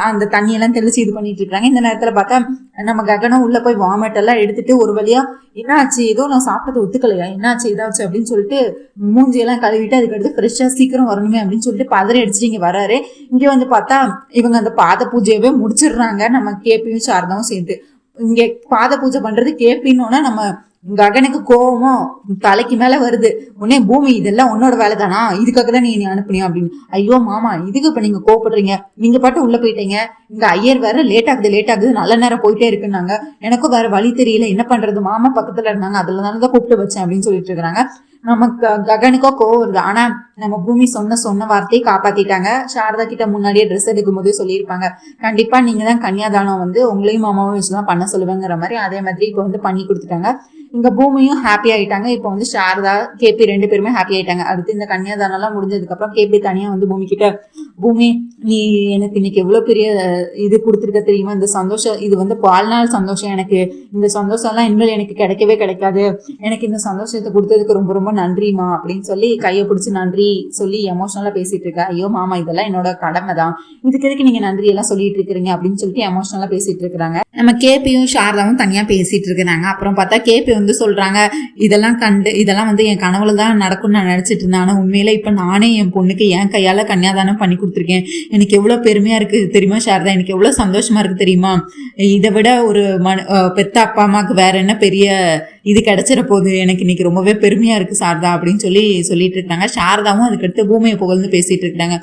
அந்த தண்ணியெல்லாம் தெளிச்சு இது பண்ணிட்டு இருக்காங்க. இந்த நேரத்துல பார்த்தா நம்ம ககனம் உள்ள போய் வாமிட் எல்லாம் எடுத்துட்டு ஒரு வழியா என்னாச்சு, ஏதோ நான் சாப்பிட்டது ஒத்துக்கலையா, என்னாச்சு ஏதாச்சு அப்படின்னு சொல்லிட்டு மூஞ்சியெல்லாம் கழுவிட்டு அதுக்கடுத்து ஃப்ரெஷ்ஷா சீக்கிரம் வரணுமே அப்படின்னு சொல்லிட்டு பதறி அடிச்சுட்டு இங்க வராரு. இங்க வந்து பார்த்தா இவங்க அந்த பாத பூஜையவே முடிச்சிடுறாங்க. நம்ம கேபியும் சாரதாவும் சேர்ந்து இங்க பாத பூஜை பண்றது கேபின்னோன்னா நம்ம ககனுக்கு கோவமும் தலைக்கு மேல வருது. உடனே பூமி இதெல்லாம் உன்னோட வேலை தானா, இதுக்காக தான் நீ அனுப்புனியா அப்படின்னு. ஐயோ மாமா, இதுக்கு இப்ப நீங்க கோவப்படுறீங்க, நீங்க பாட்டு உள்ள போயிட்டீங்க, இங்க ஐயர் வேற லேட் ஆகுது நல்ல நேரம் போயிட்டே இருக்குன்னாங்க, எனக்கும் வேற வழி தெரியல என்ன பண்றது, மாமா பக்கத்துல இருந்தாங்க அதுலதானதான் கூப்பிட்டு வச்சேன் அப்படின்னு சொல்லிட்டு இருக்கிறாங்க. நமக்கு ககனுக்கோ கோவம் வருது. ஆனா நம்ம பூமி சொன்ன வார்த்தையை காப்பாத்திட்டாங்க. சாரதா கிட்ட முன்னாடியே ட்ரெஸ் எடுக்கும் போதே சொல்லியிருப்பாங்க, கண்டிப்பா நீங்க தான் கன்னியாதானம் வந்து உங்களையும் மாமாவும் வச்சுதான் பண்ண சொல்லுவேங்கிற மாதிரி. அதே மாதிரி இப்ப வந்து பண்ணி கொடுத்துட்டாங்க. இங்க பூமியும் ஹாப்பி ஆயிட்டாங்க. இப்ப வந்து சாரதா கேபி 2 பேருமே ஹாப்பி ஆயிட்டாங்க. அடுத்து இந்த கன்னியாதானம் எல்லாம் முடிஞ்சதுக்கு அப்புறம் கேபி தனியா வந்து பூமி கிட்ட, பூமி நீ எனக்கு இன்னைக்கு எவ்வளவு பெரிய இது கொடுத்துருக்க தெரியுமா, இந்த சந்தோஷம் இது வந்து வாழ்நாள் சந்தோஷம், எனக்கு இந்த சந்தோஷம் எல்லாம் இனிமேல் எனக்கு கிடைக்கவே கிடைக்காது, எனக்கு இந்த சந்தோஷத்தை கொடுத்ததுக்கு ரொம்ப ரொம்ப நன்றிமா அப்படின்னு சொல்லி கையை பிடிச்சி நன்றி சொல்லி எமோஷனலா பேசிட்டு இருக்கா. ஐயோ மாமா இதெல்லாம் என்னோட கடமை தான், இதுக்கு எதுக்கு நீங்க நன்றி எல்லாம் சொல்லிட்டு இருக்கிறீங்க அப்படின்னு சொல்லிட்டு எமோஷனலா பேசிட்டு இருக்கிறாங்க. நம்ம கேபியும் சாரதாவும் தனியா பேசிட்டு இருக்கிறாங்க. அப்புறம் பார்த்தா கேபி வந்து சொல்றாங்க, இதெல்லாம் வந்து என் கனவுல தான் நடக்கும்னு நான் நினைச்சிட்டு இருந்தேன், ஆனா உண்மையில இப்ப நானே என் பொண்ணுக்கு என் கையால கன்னியாதானம் பண்ணி கொடுத்துருக்கேன், எனக்கு எவ்வளவு பெருமையா இருக்கு தெரியுமா சாரதா, எனக்கு எவ்வளவு சந்தோஷமா இருக்கு தெரியுமா, இதை விட ஒரு பெத்த அப்பா அம்மாவுக்கு வேற என்ன பெரிய இது கிடைச்சிட போகுது, எனக்கு இன்னைக்கு ரொம்பவே பெருமையா இருக்கு சாரதா அப்படின்னு சொல்லிட்டு இருக்காங்க. சாரதாவும் அதுக்கடுத்து பூமியை புகழ்ந்து பேசிட்டு இருக்காங்க.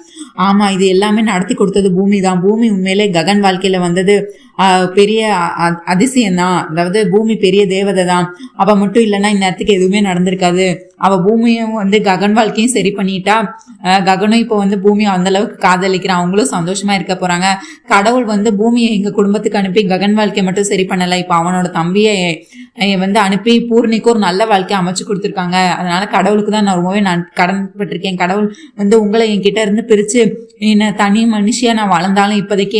ஆமா இது எல்லாமே நடத்தி கொடுத்தது பூமி தான், பூமி உண்மையிலே ககன் வாழ்க்கையில வந்தது பெரிய அதிசயம் தான், அதாவது பூமி பெரிய தேவதை தான், அவ மட்டும் இல்லைன்னா இந்நேரத்துக்கு எதுவுமே நடந்திருக்காது, அவ பூமியும் வந்து ககன் வாழ்க்கையும் சரி பண்ணிட்டா, ககனும் இப்போ வந்து பூமியை அந்த அளவுக்கு காதலிக்கிறான், அவங்களும் சந்தோஷமா இருக்க போறாங்க, கடவுள் வந்து பூமியை எங்க குடும்பத்துக்கு அனுப்பி ககன் வாழ்க்கையை மட்டும் சரி பண்ணல, இப்போ அவனோட தம்பியை வந்து அனுப்பி பூர்ணிக்கு ஒரு நல்ல வாழ்க்கையை அமைச்சு கொடுத்துருக்காங்க, அதனால கடவுளுக்கு தான் நான் ரொம்பவே கடன்பட்டிருக்கேன், கடவுள் வந்து உங்களை என்கிட்ட இருந்து பிரிச்சு என்ன தனி மனுஷியா நான் வளர்ந்தாலும் இப்போதைக்கு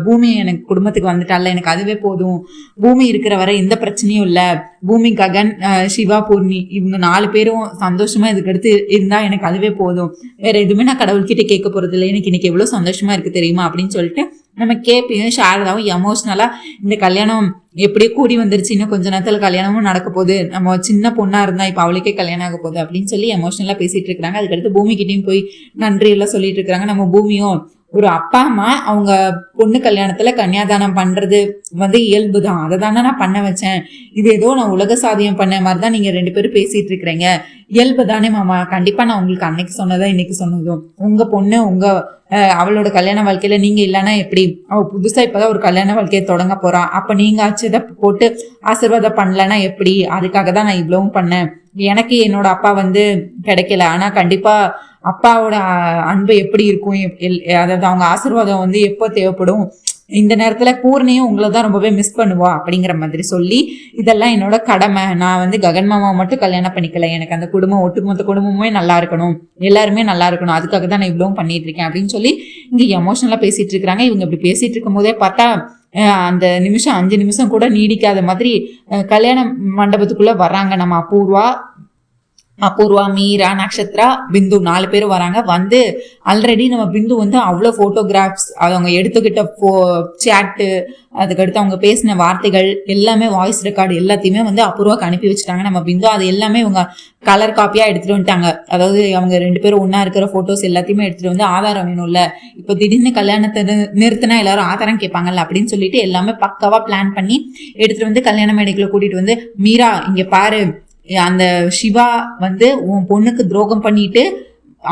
பூமி எனக்கு குடும்பத்துக்கு வந்துட்டால எனக்கு அதுவே போதும், பூமி இருக்கிற வரை எந்த பிரச்சனையும் இல்லை, பூமி ககன் சிவா பூர்ணி இவங்க 4 பேரும் சந்தோஷமா இதுக்கடுத்து இருந்தா எனக்கு அதுவே போதும், வேற எதுவுமே நான் கடவுள்கிட்ட கேட்க போறது இல்லை, எனக்கு இன்னைக்கு எவ்வளவு சந்தோஷமா இருக்கு தெரியுமா அப்படின்னு சொல்லிட்டு நம்ம கேபியும் சாரதாவும் எமோஷனலா இந்த கல்யாணம் எப்படியே கூடி வந்துருச்சு, இன்னும் கொஞ்ச நேரத்துல கல்யாணமும் நடக்க போகுது, நம்ம சின்ன பொண்ணா இருந்தா இப்ப அவளுக்கே கல்யாணம் ஆக போகுது அப்படின்னு சொல்லி எமோஷனலா பேசிட்டு இருக்காங்க. அதுக்கடுத்து பூமி கிட்டையும் போய் நன்றி எல்லாம் சொல்லிட்டு இருக்காங்க. நம்ம பூமியும் ஒரு அப்பா அம்மா அவங்க பொண்ணு கல்யாணத்துல கன்னியாதானம் பண்றது வந்து இயல்புதான், அதை தானே நான் பண்ண வச்சேன், இது ஏதோ நான் உலக சாதியம் பண்ண மாதிரிதான் நீங்க 2 பேரும் பேசிட்டு இருக்கிறீங்க, இயல்பு தானே மாமா, கண்டிப்பா நான் உங்களுக்கு அன்னைக்கு சொன்னதா இன்னைக்கு சொன்னதும், உங்க பொண்ணு அவளோட கல்யாண வாழ்க்கையில நீங்க இல்லைன்னா எப்படி, அவ புதுசா இப்பதான் ஒரு கல்யாண வாழ்க்கையை தொடங்க போறா, அப்ப நீங்க ஆச்சுதை போட்டு ஆசீர்வாதம் பண்ணலன்னா எப்படி, அதுக்காக தான் நான் இவ்வளவும் பண்ணேன், எனக்கு என்னோட அப்பா வந்து கிடைக்கல, ஆனா கண்டிப்பா அப்பாவோட அன்பு எப்படி இருக்கும், அதாவது அவங்க ஆசீர்வாதம் வந்து எப்போ தேவைப்படும், இந்த நேரத்துல பூர்ணியும் உங்களை தான் ரொம்பவே மிஸ் பண்ணுவா அப்படிங்கிற மாதிரி சொல்லி, இதெல்லாம் என்னோட கடமை, நான் வந்து ககன் மாமாவை மட்டும் கல்யாணம் பண்ணிக்கல, எனக்கு அந்த குடும்பம் ஒட்டுமொத்த குடும்பமே நல்லா இருக்கணும், எல்லாருமே நல்லா இருக்கணும், அதுக்காக தான் நான் இவ்வளவும் பண்ணிட்டு இருக்கேன் அப்படின்னு சொல்லி இங்க எமோஷனலா பேசிட்டு இருக்காங்க. இவங்க இப்படி பேசிட்டு இருக்கும் போதே பார்த்தா அந்த நிமிஷம் 5 நிமிஷம் கூட நீடிக்காத மாதிரி கல்யாண மண்டபத்துக்குள்ள வர்றாங்க நம்ம அபூர்வா, மீரா, நக்ஷத்ரா, பிந்து 4 பேரும் வராங்க. வந்து ஆல்ரெடி நம்ம பிந்து வந்து அவ்வளோ போட்டோகிராஃப்ஸ் அவங்க எடுத்துக்கிட்ட சேட்டு, அதுக்கடுத்து அவங்க பேசின வார்த்தைகள் எல்லாமே வாய்ஸ் ரெக்கார்டு எல்லாத்தையுமே வந்து அபூர்வாக்கு அனுப்பி வச்சுட்டாங்க. நம்ம பிந்து அது எல்லாமே இவங்க கலர் காப்பியா எடுத்துட்டு வந்துட்டாங்க. அதாவது அவங்க 2 பேரும் ஒன்னா இருக்கிற போட்டோஸ் எல்லாத்தையுமே எடுத்துட்டு வந்து ஆதாரம் வேணும்ல, இப்போ திடீர்னு கல்யாணத்தை நிறுத்தினா எல்லாரும் ஆதாரம் கேட்பாங்கல்ல அப்படின்னு சொல்லிட்டு எல்லாமே பக்காவா பிளான் பண்ணி எடுத்துட்டு வந்து கல்யாண மேடைக்குள்ள கூட்டிட்டு வந்து, மீரா இங்க பாரு, அந்த சிவா வந்து உன் பொண்ணுக்கு துரோகம் பண்ணிட்டு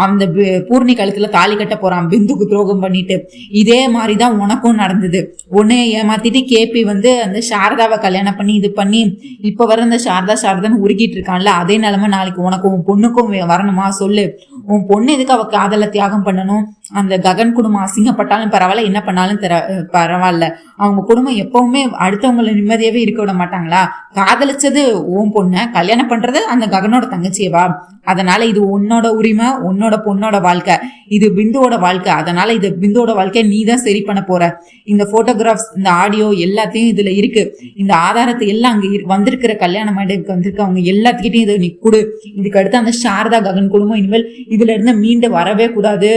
அந்த பூர்ணி கழுத்துல தாலி கட்ட போறான் பிந்துக்கு துரோகம் பண்ணிட்டு. இதே மாதிரிதான் உனக்கும் நடந்தது. உன்னை ஏமாத்திட்டு கேபி வந்து அந்த சாரதாவை கல்யாணம் பண்ணி இது பண்ணி இப்ப வர அந்த சாரதான்னு உருகிட்டு இருக்கான்ல, அதே நிலைமை நாளைக்கு உனக்கு உன் பொண்ணுக்கும் வரணுமா சொல்லு. உன் பொண்ணு எதுக்கு அவ காதலை தியாகம் பண்ணணும்? அந்த ககன் குடும்பம் அசிங்கப்பட்டாலும் பரவாயில்ல, என்ன பண்ணாலும் பரவாயில்ல. அவங்க குடும்பம் எப்பவுமே அடுத்தவங்களை நிம்மதியாவே இருக்க விட மாட்டாங்களா? காதலிச்சது உன் பொண்ண, கல்யாணம் பண்றது அந்த ககனோட தங்கச்சியவா? அதனால இது உன்னோட உரிமை, உன்னோட பொண்ணோட வாழ்க்கை, இது பிந்துவோட வாழ்க்கை. அதனால இது பிந்துவோட வாழ்க்கையை நீ தான் சரி பண்ண போற. இந்த போட்டோகிராஃப்ஸ், இந்த ஆடியோ எல்லாத்தையும் இதுல இருக்கு. இந்த ஆதாரத்தை எல்லாம் அங்க வந்திருக்கிற கல்யாண மேடைக்கு வந்திருக்க அவங்க எல்லாத்துக்கிட்டையும் இதை நீ கொடு. இதுக்கு அடுத்து அந்த சாரதா ககன் குடும்பம் இனிமேல் இதுல இருந்து மீண்டு வரவே கூடாது.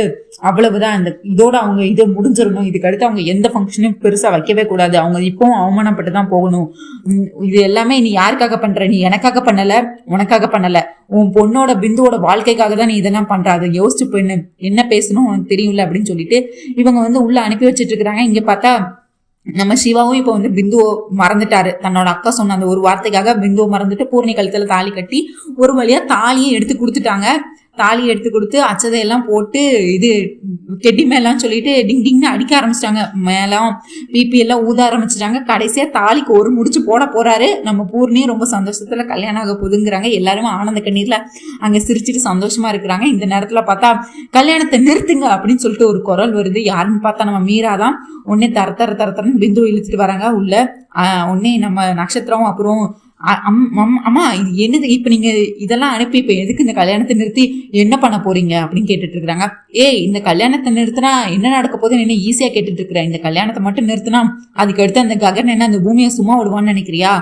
அவ்வளவுதான். இந்த இதோட அவங்க இதை முடிஞ்சிடணும். இதுக்கு அடுத்து அவங்க எந்த ஃபங்க்ஷனும் பெருசா வைக்கவே கூடாது. அவங்க இப்பவும் அவமானப்பட்டு தான் போகணும். இது எல்லாமே நீ யாருக்காக பண்ற? நீ எனக்காக பண்ணல, உனக்காக பண்ணல, உன் பொண்ணோட பிந்துவோட வாழ்க்கைக்காக தான் நீ இதெல்லாம் பண்ற. அதை யோசிச்சு போயின்னு என்ன பேசணும் உனக்கு தெரியும்ல அப்படின்னு சொல்லிட்டு இவங்க வந்து உள்ள அனுப்பி வச்சிட்டு இருக்கிறாங்க. இங்க பார்த்தா நம்ம சிவாவும் இப்ப வந்து பிந்துவோ மறந்துட்டாரு. தன்னோட அக்கா சொன்ன அந்த ஒரு வார்த்தைக்காக பிந்துவோ மறந்துட்டு பூர்ணி கழுத்துல தாலி கட்டி ஒரு வழியா தாலியும் எடுத்து கொடுத்துட்டாங்க. தாலியை எடுத்து கொடுத்து அச்சதையெல்லாம் போட்டு இது கெட்டி மேலாம் சொல்லிட்டு டிங் டிங்னு அடிக்க ஆரம்பிச்சிட்டாங்க. மேலாம் பிபி எல்லாம் ஊத ஆரம்பிச்சிட்டாங்க. கடைசியா தாலிக்கு ஒரு முடிச்சு போட போறாரு. நம்ம பூர்ணியும் ரொம்ப சந்தோஷத்துல கல்யாணம் ஆக போதுங்கிறாங்க. எல்லாருமே ஆனந்த கண்ணீர்ல அங்க சிரிச்சுட்டு சந்தோஷமா இருக்கிறாங்க. இந்த நேரத்துல பார்த்தா கல்யாணத்தை நிறுத்துங்க அப்படின்னு சொல்லிட்டு ஒரு குரல் வருது. யாருன்னு பார்த்தா நம்ம மீரா தான். உடனே தரன்னு பிந்து இழுத்துட்டு வராங்க உள்ள. உடனே நம்ம நட்சத்திரம் அப்புறம் அம்மா இது என்னது இப்ப நீங்க இதெல்லாம் அனுப்பி இப்ப எதுக்கு இந்த கல்யாணத்தை நிறுத்தி என்ன பண்ண போறீங்க அப்படின்னு கேட்டுட்டு இருக்காங்க. இந்த கல்யாணத்தை நிறுத்தினா என்ன நடக்க போகுதுன்னு என்ன ஈஸியா கேட்டுட்டு இருக்கிறேன். இந்த கல்யாணத்தை மட்டும் நிறுத்தினா அதுக்கு அடுத்து அந்த ககன் என்ன அந்த பூமியை சும்மா விடுவான்னு நினைக்கிறியா?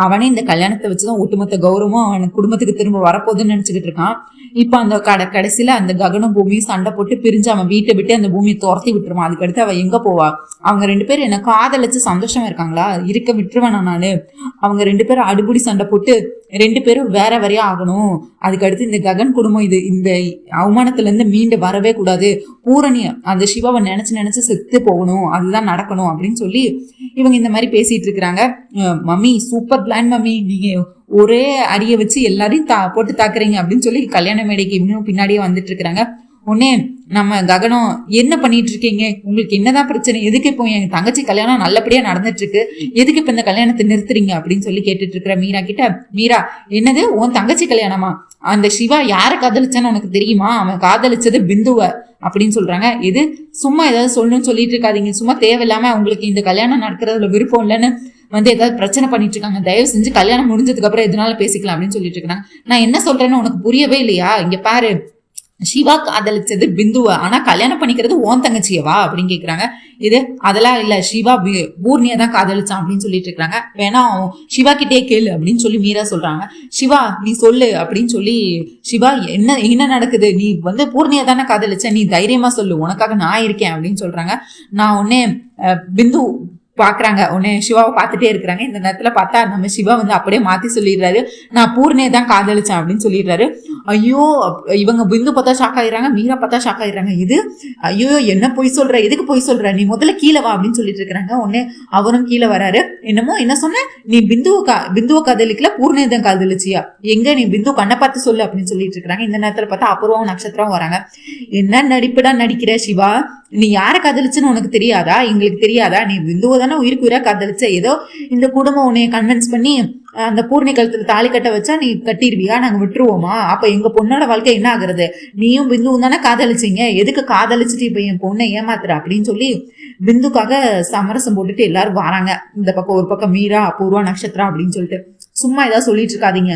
அவனே இந்த கல்யாணத்தை வச்சுதான் ஒட்டுமொத்த கௌரவமும் அவனுக்கு குடும்பத்துக்கு திரும்ப வரப்போகுதுன்னு நினைச்சுக்கிட்டு இருக்கான். இப்ப அந்த கடைசியில அந்த ககனும் பூமியும் சண்டை போட்டு பிரிஞ்சு அவன் வீட்டை விட்டு அந்த பூமியை துரத்தி விட்டுருவான். அதுக்கு அடுத்து அவன் எங்க போவா? அவங்க 2 பேரும் என்ன காதலிச்சு சந்தோஷமா இருக்காங்களா? இருக்க விட்டுருவேன் நானு. அவங்க 2 பேரும் அடிபுடி சண்டை போட்டு 2 பேரும் வேற வரையா ஆகணும். அதுக்கு அடுத்து இந்த ககன் குடும்பம் இந்த அவமானத்துல இருந்து மீண்டு வரவே கூடாது. பூரணி அந்த சிவாவை நினைச்சு செத்து போகணும். அதுதான் நடக்கணும் அப்படின்னு சொல்லி இவங்க இந்த மாதிரி பேசிட்டு இருக்கிறாங்க. மம்மி சூப்பர் பிளான் மம்மி, நீங்க ஒரே அரிய வச்சு எல்லாரையும் போட்டு தாக்குறீங்க அப்படின்னு சொல்லி கல்யாண மேடைக்கு இன்னும் பின்னாடியே வந்துட்டு இருக்கிறாங்க. உடனே நம்ம ககனம் என்ன பண்ணிட்டு இருக்கீங்க? உங்களுக்கு என்னதான் பிரச்சனை? எதுக்கு இப்போ என் தங்கச்சி கல்யாணம் நல்லபடியா நடந்துட்டு இருக்கு, எதுக்கு இப்ப இந்த கல்யாணத்தை நிறுத்துறீங்க அப்படின்னு சொல்லி கேட்டுட்டு இருக்கிற மீரா கிட்ட, மீரா என்னது உன் தங்கச்சி கல்யாணமா? அந்த சிவா யாரை காதலிச்சான்னு உனக்கு தெரியுமா? அவன் காதலிச்சது பிந்துவ அப்படின்னு சொல்றாங்க. இது சும்மா ஏதாவது சொல்லணும்னு சொல்லிட்டு இருக்காதீங்க. சும்மா தேவையில்லாம உங்களுக்கு இந்த கல்யாணம் நடக்கிறதுல விருப்பம் இல்லைன்னு வந்து ஏதாவது பிரச்சனை பண்ணிட்டு இருக்காங்க. தயவு செஞ்சு கல்யாணம் முடிஞ்சதுக்கு அப்புறம் எதனால பேசிக்கலாம் அப்படின்னு சொல்லிட்டு இருக்காங்க. நான் என்ன சொல்றேன்னு உனக்கு புரியவே இல்லையா? இங்க பாரு, சிவா காதலிச்சது பிந்துவ, ஆனா கல்யாணம் பண்ணிக்கிறது ஓன் தங்கச்சியவா அப்படின்னு கேக்குறாங்க. இது அதெல்லாம் இல்ல, சிவா பூர்ணியை தான் காதலிச்சான் அப்படின்னு சொல்லிட்டு இருக்காங்க. வேணா சிவா கிட்டே கேளு அப்படின்னு சொல்லி மீரா சொல்றாங்க. சிவா நீ சொல்லு அப்படின்னு சொல்லி, சிவா என்ன நடக்குது? நீ வந்து பூர்ணியை தானே காதலிச்ச, நீ தைரியமா சொல்லு, உனக்காக நான் இருக்கேன் அப்படின்னு சொல்றாங்க. நான் உடனே பிந்து பாக்குறாங்க. உடனே சிவாவை பார்த்துட்டே இருக்கிறாங்க. இந்த நேரத்துல பார்த்தா நம்ம சிவா வந்து அப்படியே மாத்தி சொல்லிடுறாரு, நான் பூர்ணியை தான் காதலிச்சேன் அப்படின்னு சொல்லிடுறாரு. ஐயோ, இவங்க பிந்து பார்த்தா ஷாக் ஆயிடுறாங்க, மீரா பார்த்தா ஷாக் ஆயிடுறாங்க. இது ஐயோ என்ன பொய் சொல்ற, எதுக்கு பொய் சொல்ற, நீ முதல்ல கீழே வா அப்படின்னு சொல்லிட்டு இருக்கிறாங்க. உடனே அவரும் கீழே வராரு. என்னமோ என்ன சொன்ன நீ? பிந்துவை காதலிக்கல, பூர்ணியை தான் காதலிச்சியா? எங்க நீ பிந்து கண்ணை பார்த்து சொல்லு அப்படின்னு சொல்லிட்டு இருக்கிறாங்க. இந்த நேரத்துல பார்த்தா அப்புறம் நட்சத்திரம் வராங்க. என்ன நடிப்புடா நடிக்கிற சிவா, நீ யாரை காதலிச்சுன்னு உனக்கு தெரியாதா? எங்களுக்கு தெரியாதா? நீ பிந்துவை தானே உயிருக்கு உயிரா காதலிச்ச. ஏதோ இந்த குடும்பம் உன்னைய கன்வின்ஸ் பண்ணி அந்த பூர்ணி கழுத்துல தாலி கட்ட வச்சா நீ கட்டிடுவியா? நாங்க விட்டுருவோமா? அப்ப எங்க பொண்ணோட வாழ்க்கை என்ன ஆகுறது? நீயும் பிந்துவும் தானே காதலிச்சிங்க, எதுக்கு காதலிச்சுட்டு இப்ப என் பொண்ணை ஏமாத்துற அப்படின்னு சொல்லி பிந்துக்காக சமரசம் போட்டுட்டு எல்லாரும் வராங்க. இந்த பக்கம் ஒரு பக்கம் மீரா, அபூர்வா, நட்சத்திரம் அப்படின்னு சொல்லிட்டு சும்மா ஏதாவது சொல்லிட்டு இருக்காதீங்க.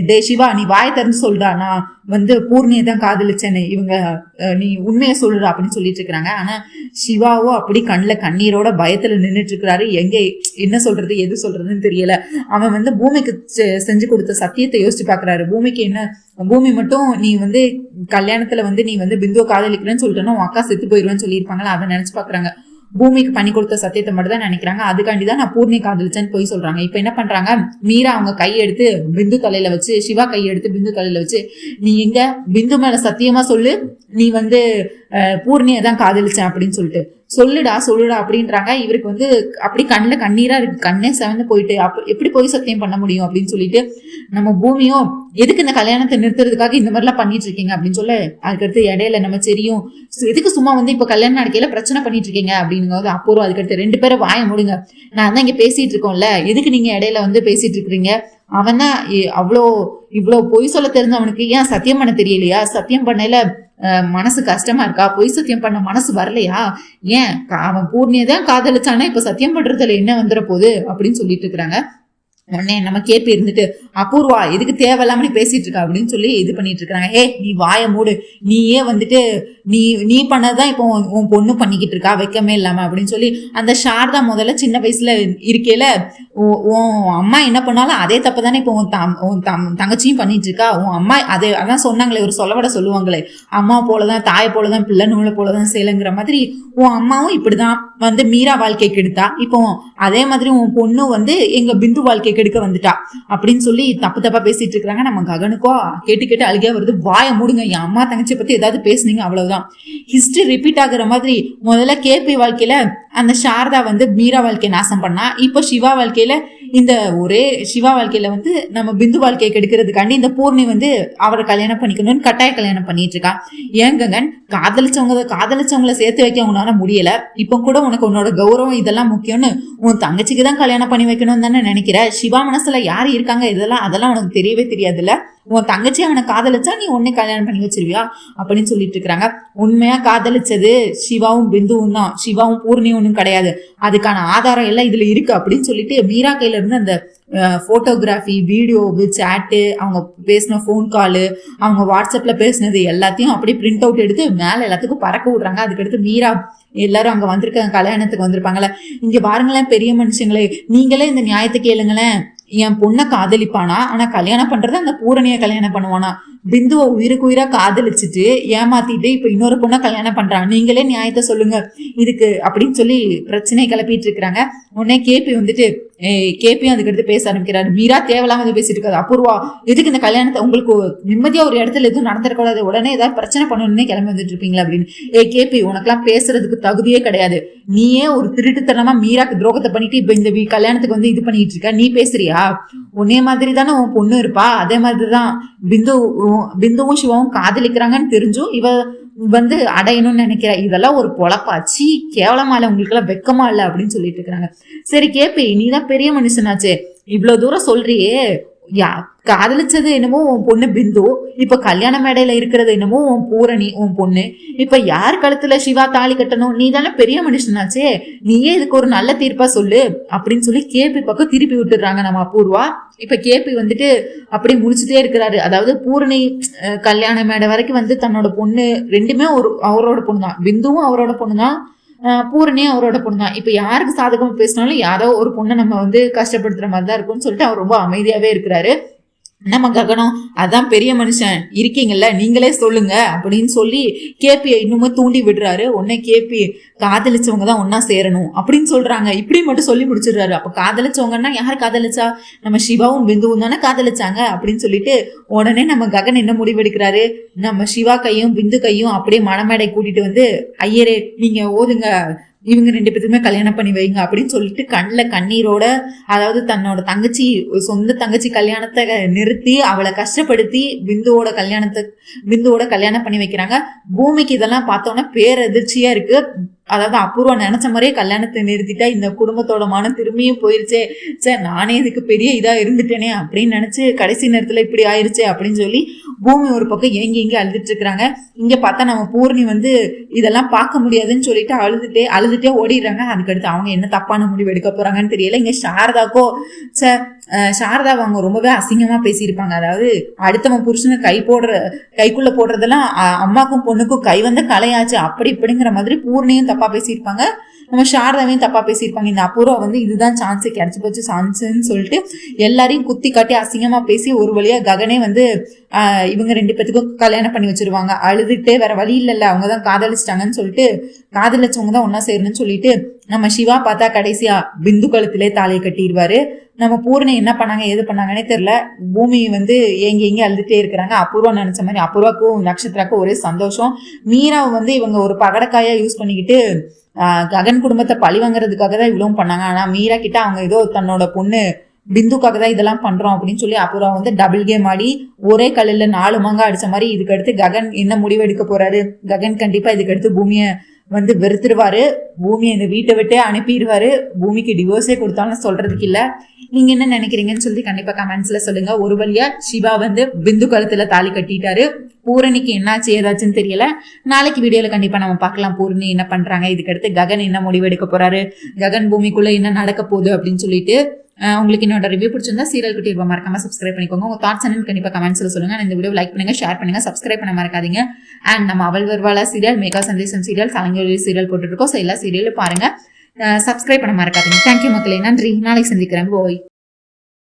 டே சிவா, நீ வாய் திறந்து சொல்றா, நான் வந்து பூர்ணியை தான் காதலிச்சேன்னு. இவங்க நீ உண்மையை சொல்றா அப்படின்னு சொல்லிட்டு இருக்கிறாங்க. ஆனா சிவாவோ அப்படி கண்ணுல கண்ணீரோட பயத்துல நின்றுட்டு இருக்கிறாரு. எங்க என்ன சொல்றது எது சொல்றதுன்னு தெரியல. அவன் வந்து பூமிக்கு செஞ்சு கொடுத்த சத்தியத்தை யோசிச்சு பாக்குறாரு. பூமிக்கு என்ன, பூமி மட்டும் நீ வந்து கல்யாணத்துல வந்து நீ வந்து பிந்துவை காதலிக்கிறேன்னு சொல்லிட்டேன்னா உன் அக்கா செத்து போயிடுவேன்னு சொல்லியிருப்பாங்களா, அதை நினைச்சு பாக்குறாங்க. பூமிக்கு பண்ணி கொடுத்த சத்தியத்தை மட்டும் தான் நினைக்கிறாங்க. அதுக்காண்டிதான் நான் பூர்ணி காதலிச்சேன்னு போய் சொல்றாங்க. இப்ப என்ன பண்றாங்க, மீரா அவங்க கையெடுத்து பிந்து தலையில வச்சு, சிவா கையெடுத்து பிந்து தலையில வச்சு, நீ எங்க பிந்து மேல சத்தியமா சொல்லு, நீ வந்து பூர்ணியை தான் காதலிச்சேன் அப்படின்னு சொல்லிட்டு சொல்லுடா சொல்லுடா அப்படின்றாங்க. இவருக்கு வந்து அப்படி கண்ணில் கண்ணீரா இருக்கு, கண்ணே செவந்து போயிட்டு எப்படி போய் சத்தியம் பண்ண முடியும் அப்படின்னு சொல்லிட்டு நம்ம பூமியும் எதுக்கு இந்த கல்யாணத்தை நிறுத்துறதுக்காக இந்த மாதிரிலாம் பண்ணிட்டு இருக்கீங்க அப்படின்னு சொல்ல, அதுக்கடுத்து இடையில நம்ம சரியும் எதுக்கு சும்மா வந்து இப்ப கல்யாணம் நடக்கையில பிரச்சனை பண்ணிட்டு இருக்கீங்க அப்படிங்கிறது அப்புறம் அதுக்கடுத்து 2 பேரும் வாய மூடுங்க, நான் தான் இங்க பேசிட்டு இருக்கோம்ல, எதுக்கு நீங்க இடையில வந்து பேசிட்டு இருக்கிறீங்க, அவன் தான் இவ்வளோ பொய் சொல்ல தெரிஞ்சவனுக்கு ஏன் சத்தியம் பண்ண தெரியலையா, சத்தியம் பண்ணல மனசு கஷ்டமா இருக்கா, பொய் சத்தியம் பண்ண மனசு வரலையா, ஏன் அவன் பூர்ணியதான் காதலிச்சானா இப்ப சத்தியம் பண்றதுல என்ன வந்துட போகுது அப்படின்னு சொல்லிட்டு இருக்கிறாங்க. உடனே நம்ம கேபி இருந்துட்டு அபூர்வா எதுக்கு தேவையில்லாம நீ பேசிட்டு இருக்க அப்படின்னு சொல்லி இது பண்ணிட்டு இருக்காங்க. நீ வாய மூடு, நீயே வந்துட்டு நீ பண்ணதான் இப்போ உன் பொண்ணு பண்ணிக்கிட்டு இருக்கா வெக்கமே இல்லாம அப்படின்னு சொல்லி அந்த சாரதா முதல்ல சின்ன வயசுல இருக்கையில உன் அம்மா என்ன பண்ணாலும் அதே தப்பு தானே இப்போ உன் தங்கச்சியும் பண்ணிட்டு இருக்கா, உன் அம்மா அதான் சொன்னாங்களே ஒரு சொல்லவட சொல்லுவாங்களே, அம்மா போலதான் தாய் போலதான் பிள்ளை நூலை போலதான் சேலங்கிற மாதிரி உன் அம்மாவும் இப்படிதான் வந்து மீரா வாழ்க்கை கெடுத்தா, இப்போ அதே மாதிரி உன் பொண்ணு வந்து எங்க பிந்து வாழ்க்கை கெடுக்க வந்துட்டா அப்படின்னு சொல்லி தப்பா பேசிட்டு இருக்காங்க. நம்ம ககனுக்கோ கேட்டு அழுகையா வருது. வாய மூடுங்க, என் அம்மா தங்கச்சி பத்தி ஏதாவது பேசுனீங்க அவ்வளவுதான் ஹிஸ்டரி ரிப்பீட் ஆகுற மாதிரி. முதல்ல கேபி வாழ்க்கையில அந்த சாரதா வந்து மீரா வாழ்க்கையை நாசம் பண்ணா, இப்போ சிவா வாழ்க்கையில இந்த ஒரே சிவா வாழ்க்கையில வந்து நம்ம பிந்து வாழ்க்கையை கெடுக்கிறதுக்காண்டி இந்த பூர்ணி வந்து அவரை கல்யாணம் பண்ணிக்கணும்னு கட்டாய கல்யாணம் பண்ணிட்டு இருக்கா. ஏங்கங்கன் காதலிச்சவங்களை சேர்த்து வைக்க உன்னால முடியல, இப்ப கூட உனக்கு உன்னோட கௌரவம் இதெல்லாம் முக்கியம்னு உன் தங்கச்சிக்கு தான் கல்யாணம் பண்ணி வைக்கணும்னு தானே நினைக்கிற. சிவா மனசுல யாரு இருக்காங்க அதெல்லாம் உனக்கு தெரியவே தெரியாதுல்ல, உன் தங்கச்சி அவனை காதலிச்சா நீ உன்னை கல்யாணம் பண்ணி வச்சிருவியா அப்படின்னு சொல்லிட்டு இருக்கிறாங்க. உண்மையா காதலிச்சது சிவாவும் பிந்துவும் தான், சிவாவும் பூர்ணியும் ஒன்றும் கிடையாது, அதுக்கான ஆதாரம் எல்லாம் இதுல இருக்கு அப்படின்னு சொல்லிட்டு மீரா கையில இருந்து அந்த போட்டோகிராஃபி, வீடியோ, சேட்டு, அவங்க பேசின ஃபோன் காலு, அவங்க வாட்ஸ்அப்ல பேசினது எல்லாத்தையும் அப்படியே பிரிண்ட் அவுட் எடுத்து மேல எல்லாத்துக்கும் பறக்க விடுறாங்க. அதுக்கடுத்து மீரா எல்லாரும் அங்க வந்திருக்காங்க, கல்யாணத்துக்கு வந்திருப்பாங்களே, இங்க பாருங்களேன் பெரிய மனுஷங்களே, நீங்களே இந்த நியாயத்தை கேளுங்களேன், என் பொண்ணை காதலிப்பானா ஆனா கல்யாணம் பண்றது அந்த பூரணிய கல்யாணம் பண்ணுவானா, பிந்துவை உயிருக்கு உயிரா காதலிச்சுட்டு ஏமாத்திட்டு இப்ப இன்னொரு பொண்ணை கல்யாணம் பண்றாங்க, நீங்களே நியாயத்தை சொல்லுங்க இதுக்கு அப்படின்னு சொல்லி பிரச்சனை கிளப்பிட்டு இருக்கிறாங்க. உடனே கேபி வந்துட்டு கேபியும் அதுக்கடுத்து பேச ஆரம்பிக்கிறாரு. மீரா தேவையில்லாம இதை பேசிட்டு இருக்காது. அபூர்வா எதுக்கு இந்த கல்யாணத்தை உங்களுக்கு நிம்மதியா ஒரு இடத்துல எதுவும் நடந்துடக்கூடாது, உடனே ஏதாவது பிரச்சனை பண்ணணும்னே கிளம்பி வந்துட்டு இருப்பீங்களா அப்படின்னு. கேபி உனக்கெல்லாம் பேசுறதுக்கு தகுதியே கிடையாது, நீயே ஒரு திருட்டுத்தனமா மீராக்கு துரோகத்தை பண்ணிட்டு இப்ப இந்த கல்யாணத்துக்கு வந்து இது பண்ணிட்டு இருக்க, நீ பேசுறியா, உன்னே மாதிரி தானே உன் பொண்ணு இருப்பா, அதே மாதிரிதான் பிந்துவும் சிவாவும் காதலிக்கிறாங்கன்னு தெரிஞ்சும் இவ வந்து அடையணும்னு நினைக்கிற, இதெல்லாம் ஒரு பொழப்பாச்சு, கேவலமா இல்ல, உங்களுக்கு எல்லாம் வெக்கமா இல்ல அப்படின்னு சொல்லிட்டு இருக்கிறாங்க. சரி கேபி நீதான் பெரிய மனுஷனாச்சே, இவ்வளவு தூரம் சொல்றியே, காதலிச்சது என்னமோ உன் பொண்ணு பிந்து, இப்ப கல்யாண மேடையில இருக்கிறது என்னமோ உன் பூரணி உன் பொண்ணு, இப்ப யார் கழுத்துல சிவா தாலி கட்டணும், நீ தானே பெரிய மனுஷனாச்சே, நீயே இதுக்கு ஒரு நல்ல தீர்ப்பா சொல்லு அப்படின்னு சொல்லி கேபி பக்கம் திருப்பி விட்டுடுறாங்க நம்ம அபூர்வா. இப்ப கேபி வந்துட்டு அப்படி முடிச்சுட்டே இருக்கிறாரு. அதாவது பூரணி கல்யாண மேடை வரைக்கும் வந்து தன்னோட பொண்ணு ரெண்டுமே அவரோட பொண்ணு தான், பிந்துவும் அவரோட பொண்ணு தான், பூரணியும் அவரோட பொண்ணு தான். இப்ப யாருக்கு சாதகமா பேசினாலும் யாரோ ஒரு பொண்ணை நம்ம வந்து கஷ்டப்படுத்துற மாதிரி தான் இருக்கும்னு சொல்லிட்டு அவர் ரொம்ப அமைதியாவே இருக்கிறாரு. நம்ம ககனம் அதான் பெரிய மனுஷன் இருக்கீங்கல்ல, நீங்களே சொல்லுங்க அப்படின்னு சொல்லி கேபியை இன்னுமே தூண்டி விடுறாரு. உடனே கேபி காதலிச்சவங்க தான் ஒன்னா சேரணும் அப்படின்னு சொல்றாங்க, இப்படி மட்டும் சொல்லி முடிச்சிடுறாரு. அப்ப காதலிச்சவங்கன்னா யார் காதலிச்சா, நம்ம சிவாவும் பிந்துவும் தானே காதலிச்சாங்க அப்படின்னு சொல்லிட்டு உடனே நம்ம ககன் என்ன முடிவெடுக்கிறாரு, நம்ம சிவா கையும் பிந்து கையும் அப்படியே மணமேடை கூட்டிட்டு வந்து ஐயரே நீங்க ஓதுங்க, இவங்க 2 பேருக்குமே கல்யாணம் பண்ணி வைங்க அப்படின்னு சொல்லிட்டு கண்ணில் கண்ணீரோட, அதாவது தன்னோட தங்கச்சி சொந்த தங்கச்சி கல்யாணத்தை நிறுத்தி அவளை கஷ்டப்படுத்தி பிந்துவோட கல்யாணம் பண்ணி வைக்கிறாங்க. பூமிக்கு இதெல்லாம் பார்த்தோன்னா பேரதிர்ச்சியா இருக்கு. அதாவது அபூர்வா நினைச்ச மாதிரியே கல்யாணத்தை நிறுத்திட்டா இந்த குடும்பத்தோட மனம் திரும்பியும் போயிருச்சே, சே நானே இதுக்கு பெரிய இதா இருந்துட்டேனே அப்படின்னு நினைச்சு கடைசி நேரத்துல இப்படி ஆயிருச்சே அப்படின்னு சொல்லி பூமி ஒரு பக்கம் ஏங்கி அழுதுட்டு இருக்கிறாங்க. இங்க பார்த்தா நம்ம பூர்ணி வந்து இதெல்லாம் பார்க்க முடியாதுன்னு சொல்லிட்டு அழுதுட்டே ஓடிடுறாங்க. அதுக்கடுத்து அவங்க என்ன தப்பான முடிவு எடுக்க போறாங்கன்னு தெரியல. இங்க சாரதாக்கோ சாரதா அவங்க ரொம்பவே அசிங்கமா பேசியிருப்பாங்க. அதாவது அடுத்தவன் புருஷனை கைக்குள்ள போடுறதெல்லாம் அம்மாக்கும் பொண்ணுக்கும் கை வந்த கலையாச்சு அப்படி இப்படிங்கிற மாதிரி பூர்ணியும் தப்பா பேசியிருப்பாங்க, நம்ம சாரதாவையும் தப்பா பேசியிருப்பாங்க. இந்த அபூர்வா வந்து இதுதான் சான்ஸ், கிடைச்சி போச்சு சான்ஸ்ன்னு சொல்லிட்டு எல்லாரையும் குத்தி காட்டி அசிங்கமா பேசி ஒரு வழியா ககனே வந்து இவங்க 2 பேத்துக்கும் கல்யாணம் பண்ணி வச்சிருவாங்க. அழுதுகிட்டே வேற வழி இல்லைல்ல, அவங்கதான் காதலிச்சிட்டாங்கன்னு சொல்லிட்டு காதலிச்சவங்க தான் ஒன்னா சேரணும்னு சொல்லிட்டு நம்ம சிவா பார்த்தா கடைசியா பிந்து கழுத்திலே தாலியை கட்டிடுவாரு. நம்ம பூர்ணி என்ன பண்ணாங்க எது பண்ணாங்கன்னே தெரியல. பூமி வந்து ஏங்கி அழுதுட்டே இருக்கிறாங்க. அபூர்வா நினைச்ச மாதிரி அபூர்வாக்கும் நட்சத்திராக்கும் ஒரே சந்தோஷம். மீராவை வந்து இவங்க ஒரு பகடக்காயா யூஸ் பண்ணிக்கிட்டு ககன் குடும்பத்தை பழி வாங்குறதுக்காக தான் இவ்வளவும் பண்ணாங்க. ஆனா மீரா கிட்ட அவங்க ஏதோ தன்னோட பொண்ணு பிந்துக்காக தான் இதெல்லாம் பண்றோம் அப்படின்னு சொல்லி அப்புறம் வந்து டபுள் கேம் ஆடி ஒரே கல்லுல 4 மாங்கா அடிச்ச மாதிரி இதுக்கு அடுத்து ககன் என்ன முடிவு எடுக்க போறாரு. ககன் கண்டிப்பா இதுக்கு அடுத்து பூமியை வந்து வெறுத்துருவாரு. பூமியை இந்த வீட்டை விட்டே அனுப்பிடுவாரு. பூமிக்கு டிவோர்ஸே கொடுத்தாலும் சொல்றதுக்கு இல்ல. நீங்க என்ன நினைக்கிறீங்கன்னு சொல்லி கண்டிப்பா கமெண்ட்ஸ்ல சொல்லுங்க. ஒரு வழியா சிவா வந்து பிந்து கழுத்துல தாலி கட்டிட்டாரு. பூரணிக்கு என்னாச்சு ஏதாச்சுன்னு தெரியல. நாளைக்கு வீடியோல கண்டிப்பா நம்ம பார்க்கலாம் பூரணி என்ன பண்றாங்க, இதுக்கு அடுத்து ககன் என்ன முடிவு எடுக்க போறாரு, ககன் பூமிக்குள்ள என்ன நடக்க போகுது அப்படின்னு சொல்லிட்டு. உங்களுக்கு என்னோட ரிவ்யூ பிடிச்சிருந்தா சீரியல் குட்டி இருப்பா மறக்காம சப்ஸ்கிரைப் பண்ணிக்கோங்க. உங்க தாட்ஸ் என்னன்னு கண்டிப்பா கமெண்ட்ஸ்ல சொல்லுங்க. இந்த வீடியோ லைக் பண்ணுங்க, ஷேர் பண்ணுங்க, சப்ஸ்கிரைப் பண்ண மறக்காதீங்க. அண்ட் நம்ம அவள் வருவாளா சீரியல், மேகா சந்தேசம் சீரியல், சலங்கை சீரியல் போட்டுட்டு இருக்கோம். ஸோ எல்லா சீரியலும் பாருங்க, சப்ஸ்கிரைப் பண்ண மறக்காதீங்க. தேங்க்யூ மக்களே, நன்றி. நாளைக்கு சந்திக்கிறேன். போய்